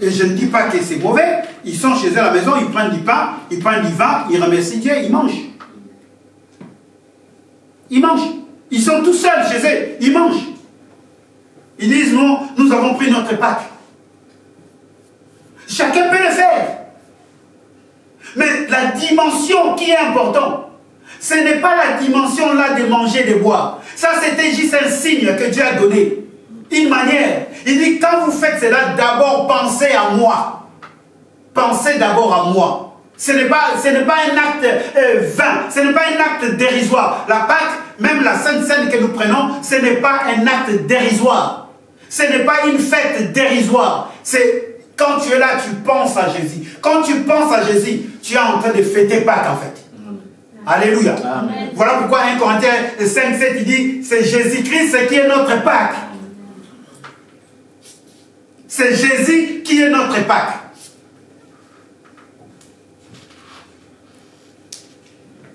Et je ne dis pas que c'est mauvais. Ils sont chez eux à la maison, ils prennent du pain, ils prennent du vin, ils remercient Dieu, ils mangent. Ils mangent. Ils sont tout seuls chez eux, ils mangent. Ils disent, non, nous avons pris notre Pâques. Chacun peut le faire. Mais la dimension qui est importante, ce n'est pas la dimension là de manger et de boire. Ça, c'était juste un signe que Dieu a donné. Une manière. Il dit, quand vous faites cela, d'abord pensez à moi. Pensez d'abord à moi. Ce n'est pas un acte vain. Ce n'est pas un acte dérisoire. La Pâque, même la Sainte Seine que nous prenons, ce n'est pas un acte dérisoire. Ce n'est pas une fête dérisoire. C'est quand tu es là, tu penses à Jésus. Quand tu penses à Jésus, tu es en train de fêter Pâques en fait. Alléluia. Amen. Voilà pourquoi 1 Corinthiens 5, 7, il dit, c'est Jésus-Christ qui est notre Pâques. C'est Jésus qui est notre Pâques.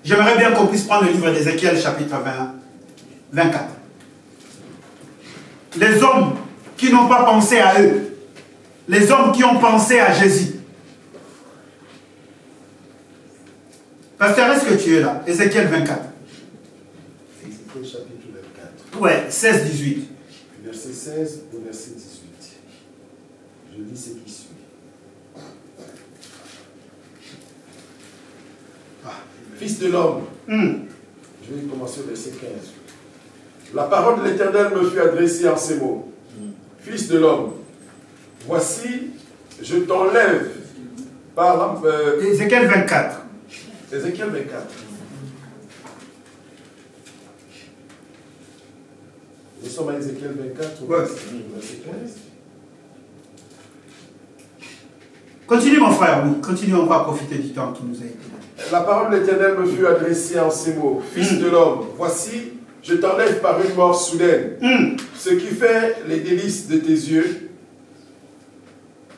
J'aimerais bien qu'on puisse prendre le livre d'Ézéchiel, chapitre 24. Les hommes qui n'ont pas pensé à eux. Les hommes qui ont pensé à Jésus. Pasteur, est-ce que tu es là? Ézéchiel 24. Ézéchiel chapitre 24. Ouais, 16, 18. Verset 16 au verset 18. Je lis ce qui suit. Fils de l'homme, je vais commencer au verset 15. La parole de l'Éternel me fut adressée en ces mots. Fils de l'homme, voici, je t'enlève par Ézéchiel 24. Ézéchiel 24. Nous sommes à Ézéchiel 24, Ouais. verset 15. Continue mon frère, oui. Continue, on va profiter du temps qui nous a été donné. La parole de l'Éternel me fut adressée en ces mots. Fils de l'homme, voici, je t'enlève par une mort soudaine. Ce qui fait les délices de tes yeux,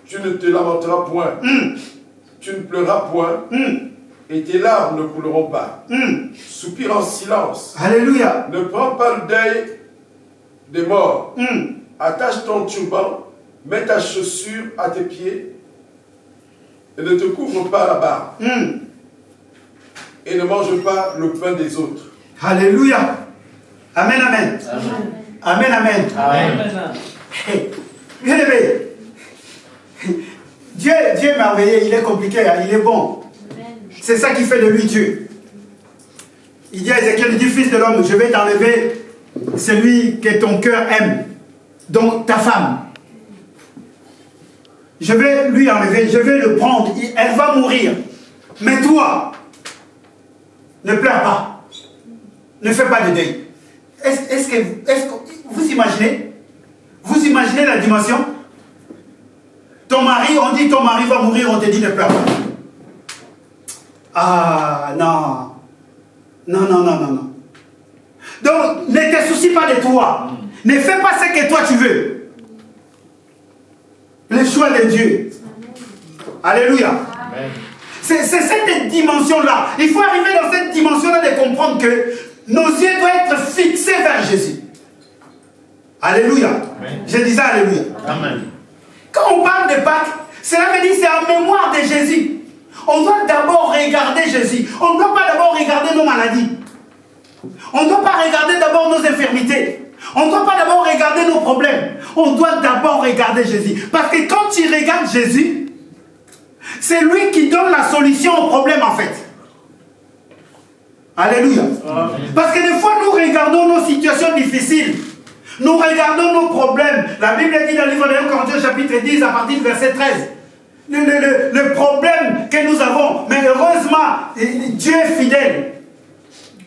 tu ne te lamenteras point. Tu ne pleuras point. Et tes larmes ne couleront pas. Soupire en silence. Alléluia. Ne prends pas le deuil des morts. Attache ton turban, mets ta chaussure à tes pieds et ne te couvre pas la barbe. Et ne mange pas le pain des autres. Alléluia. Amen, amen. Amen, amen. Amen. Bien aimé. Dieu est merveilleux, il est compliqué, hein, il est bon. C'est ça qui fait de lui Dieu. Il dit à Ézéchiel, il dit, fils de l'homme, je vais t'enlever celui que ton cœur aime, donc ta femme. Je vais lui enlever, je vais le prendre, elle va mourir. Mais toi, ne pleure pas. Ne fais pas de deuil. Est-ce que vous imaginez? Vous imaginez la dimension? Ton mari, on dit ton mari va mourir, on te dit ne pleure pas. Ah non. Non, non, non, non, non. Donc, ne te soucie pas de toi. Ne fais pas ce que toi tu veux. Le choix de Dieu. Alléluia. C'est cette dimension-là. Il faut arriver dans cette dimension-là de comprendre que nos yeux doivent être fixés vers Jésus. Alléluia. Amen. Je disais Alléluia. Amen. Quand on parle de Pâques, cela veut dire c'est en mémoire de Jésus. On doit d'abord regarder Jésus. On ne doit pas d'abord regarder nos maladies. On ne doit pas regarder d'abord nos infirmités. On ne doit pas d'abord regarder nos problèmes. On doit d'abord regarder Jésus. Parce que quand tu regardes Jésus, c'est lui qui donne la solution au problème en fait. Alléluia. Amen. Parce que des fois nous regardons nos situations difficiles. Nous regardons nos problèmes. La Bible dit dans le livre de 1 Corinthiens chapitre 10 à partir du verset 13. Le problème que nous avons. Mais heureusement, Dieu est fidèle.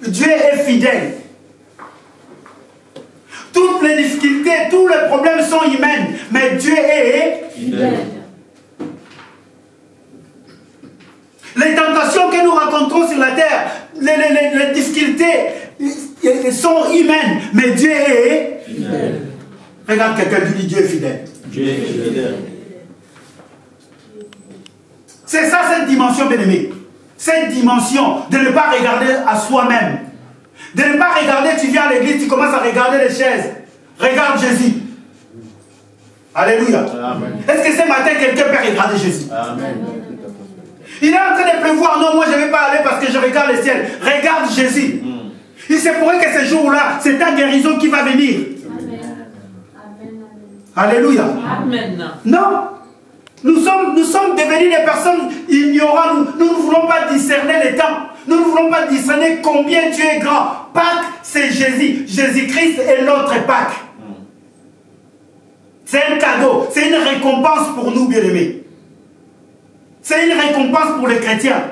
Dieu est fidèle. Toutes les difficultés, tous les problèmes sont humains. Mais Dieu est fidèle. Les tentations que nous rencontrons sur la terre, les difficultés sont humaines. Mais Dieu est fidèle. Regarde quelqu'un qui dit Dieu est fidèle. Dieu est fidèle. C'est ça cette dimension, bien-aimé. Cette dimension de ne pas regarder à soi-même. De ne pas regarder, tu viens à l'église, tu commences à regarder les chaises. Regarde Jésus. Alléluia. Amen. Est-ce que ce matin, quelqu'un peut regarder Jésus? Amen. Il est en train de pleuvoir. Non, moi je ne vais pas aller parce que je regarde le ciel. Regarde Jésus. Il se pourrait que ce jour-là, c'est ta guérison qui va venir. Amen. Alléluia. Amen. Non. Nous sommes devenus des personnes ignorantes. Nous ne voulons pas discerner les temps. Nous ne voulons pas discerner combien Dieu est grand. Pâques, c'est Jésus. Jésus-Christ est notre Pâques. C'est un cadeau. C'est une récompense pour nous, bien-aimés. C'est une récompense pour les chrétiens.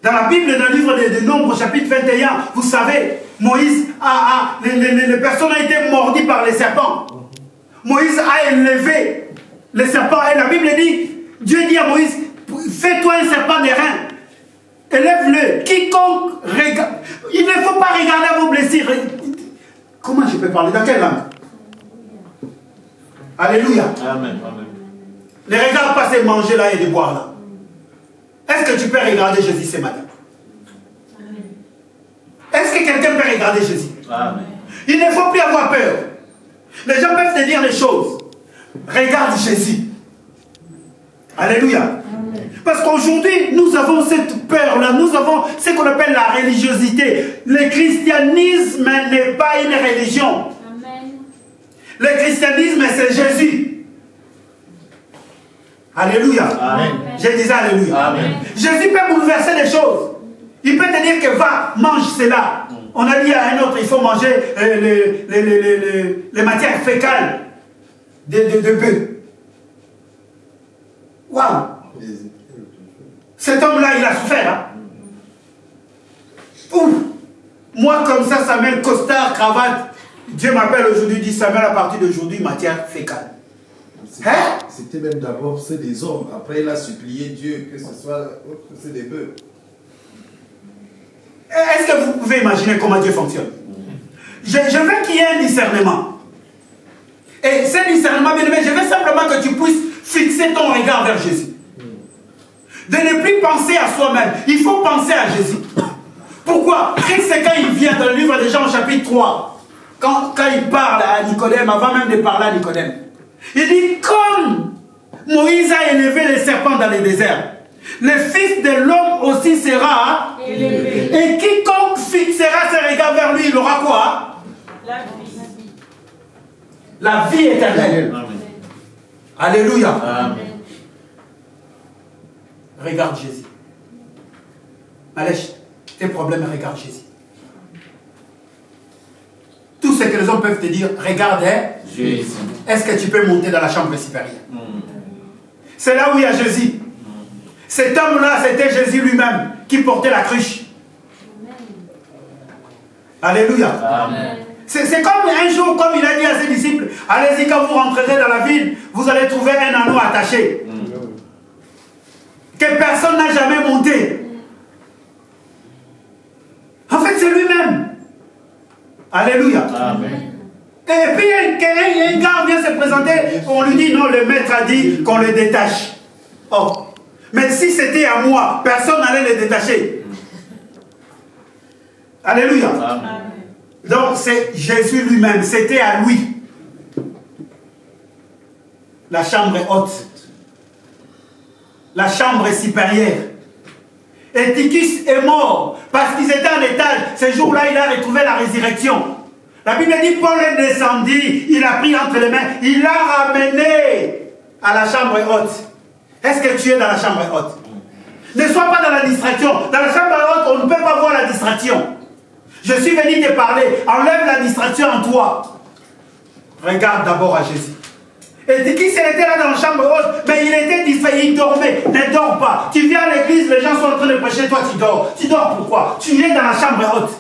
Dans la Bible, dans le livre de Nombres, chapitre 21, vous savez, Moïse les personnes ont été mordues par les serpents. Moïse a élevé les serpents. Et la Bible dit, Dieu dit à Moïse, fais-toi un serpent d'airain. Élève-le. Quiconque regarde. Il ne faut pas regarder à vos blessures. Comment je peux parler? Dans quelle langue? Alléluia. Amen. Amen. Ne regarde pas ces manger là et de boire là. Est-ce que tu peux regarder Jésus ce matin? Est-ce que quelqu'un peut regarder Jésus? Amen. Il ne faut plus avoir peur. Les gens peuvent te dire les choses. Regarde Jésus. Alléluia. Amen. Parce qu'aujourd'hui, nous avons cette peur-là. Nous avons ce qu'on appelle la religiosité. Le christianisme n'est pas une religion. Amen. Le christianisme, c'est Jésus. Alléluia. Amen. Je disais Alléluia. Amen. Jésus peut bouleverser les choses. Il peut te dire que va, mange cela. On a dit à un autre, il faut manger les matières fécales de bœuf. Waouh! Cet homme-là, il a souffert. Hein? Ouf. Moi, comme ça, Samuel, costard, cravate. Dieu m'appelle aujourd'hui, dit Samuel, à partir d'aujourd'hui, matière fécale. C'était même d'abord c'est des hommes. Après, il a supplié Dieu que ce soit c'est des bœufs. Est-ce que vous pouvez imaginer comment Dieu fonctionne? Je veux qu'il y ait un discernement. Et ce discernement, bien aimé, je veux simplement que tu puisses fixer ton regard vers Jésus. De ne plus penser à soi-même. Il faut penser à Jésus. Pourquoi? Christ, c'est quand il vient dans le livre de Jean, chapitre 3, quand il parle à Nicodème, avant même de parler à Nicodème, il dit, comme Moïse a élevé les serpents dans les déserts, le Fils de l'homme aussi sera élevé. Et quiconque fixera ses regards vers lui, il aura quoi? La vie. La vie éternelle. Amen. Alléluia. Amen. Regarde Jésus. Malèche, tes problèmes, regarde Jésus. Tout ce que les hommes peuvent te dire, regarde, Jésus. est-ce que tu peux monter dans la chambre supérieure? C'est là où il y a Jésus. Cet homme-là, c'était Jésus lui-même qui portait la cruche. Alléluia. Amen. C'est comme un jour, comme il a dit à ses disciples, allez-y, quand vous rentrerez dans la ville, vous allez trouver un anneau attaché. Que personne n'a jamais monté. En fait, c'est lui-même. Alléluia. Amen. Et puis, un gars vient se présenter, on lui dit, non, le maître a dit qu'on le détache. Oh. Mais si c'était à moi, personne n'allait le détacher. Alléluia. Amen. Donc, c'est Jésus lui-même, c'était à lui. La chambre est haute. La chambre est supérieure. Et Tychus est mort parce qu'ils étaient en étage. Ce jour-là, il a retrouvé la résurrection. La Bible dit, Paul est descendu, il a pris entre les mains, il l'a ramené à la chambre haute. Est-ce que tu es dans la chambre haute? Ne sois pas dans la distraction. Dans la chambre haute, on ne peut pas voir la distraction. Je suis venu te parler. Enlève la distraction en toi. Regarde d'abord à Jésus. Et Tychus, il était là dans la chambre haute, mais il était distrait, il dormait. Ne dors pas. Tu viens à l'église, les gens sont en train de prêcher, toi tu dors. Tu dors pourquoi? Tu es dans la chambre haute.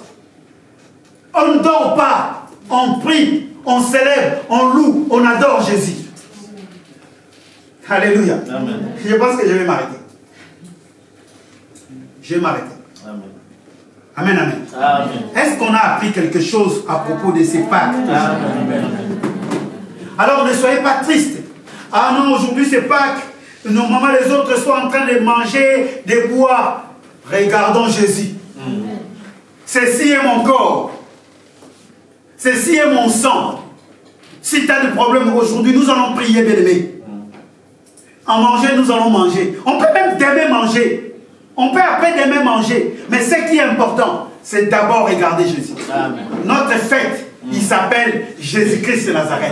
On ne dort pas. On prie, on s'élève, on loue, on adore Jésus. Alléluia. Amen. Je pense que je vais m'arrêter. Je vais m'arrêter. Amen. Amen, amen. Amen. Est-ce qu'on a appris quelque chose à propos de ces Pâques? Amen. Alors ne soyez pas tristes. Ah non, aujourd'hui c'est Pâques. Normalement les autres sont en train de manger, de boire. Regardons Jésus. Ceci est mon corps. Ceci est mon sang. Si tu as des problèmes aujourd'hui, nous allons prier, bien-aimés. En manger, nous allons manger. On peut même demain manger. On peut après-demain manger. Mais ce qui est important, c'est d'abord regarder Jésus. Amen. Notre fête, il s'appelle Jésus-Christ de Nazareth.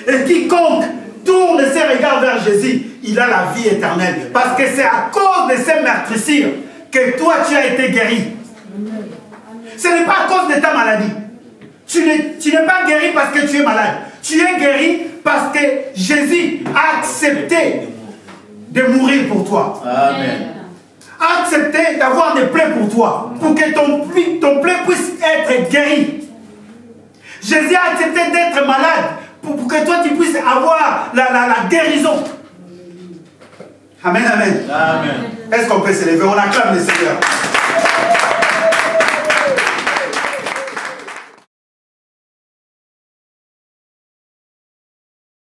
Et quiconque tourne ses regards vers Jésus, il a la vie éternelle. Parce que c'est à cause de ces meurtrissures que toi tu as été guéri. Ce n'est pas à cause de ta maladie. Tu n'es pas guéri parce que tu es malade. Tu es guéri parce que Jésus a accepté de mourir pour toi. Amen. A accepté d'avoir des plaies pour toi. Pour que ton plaie puisse être guéri. Jésus a accepté d'être malade pour que toi tu puisses avoir la guérison. Amen, amen. Amen. Est-ce qu'on peut se lever? On acclame le Seigneur.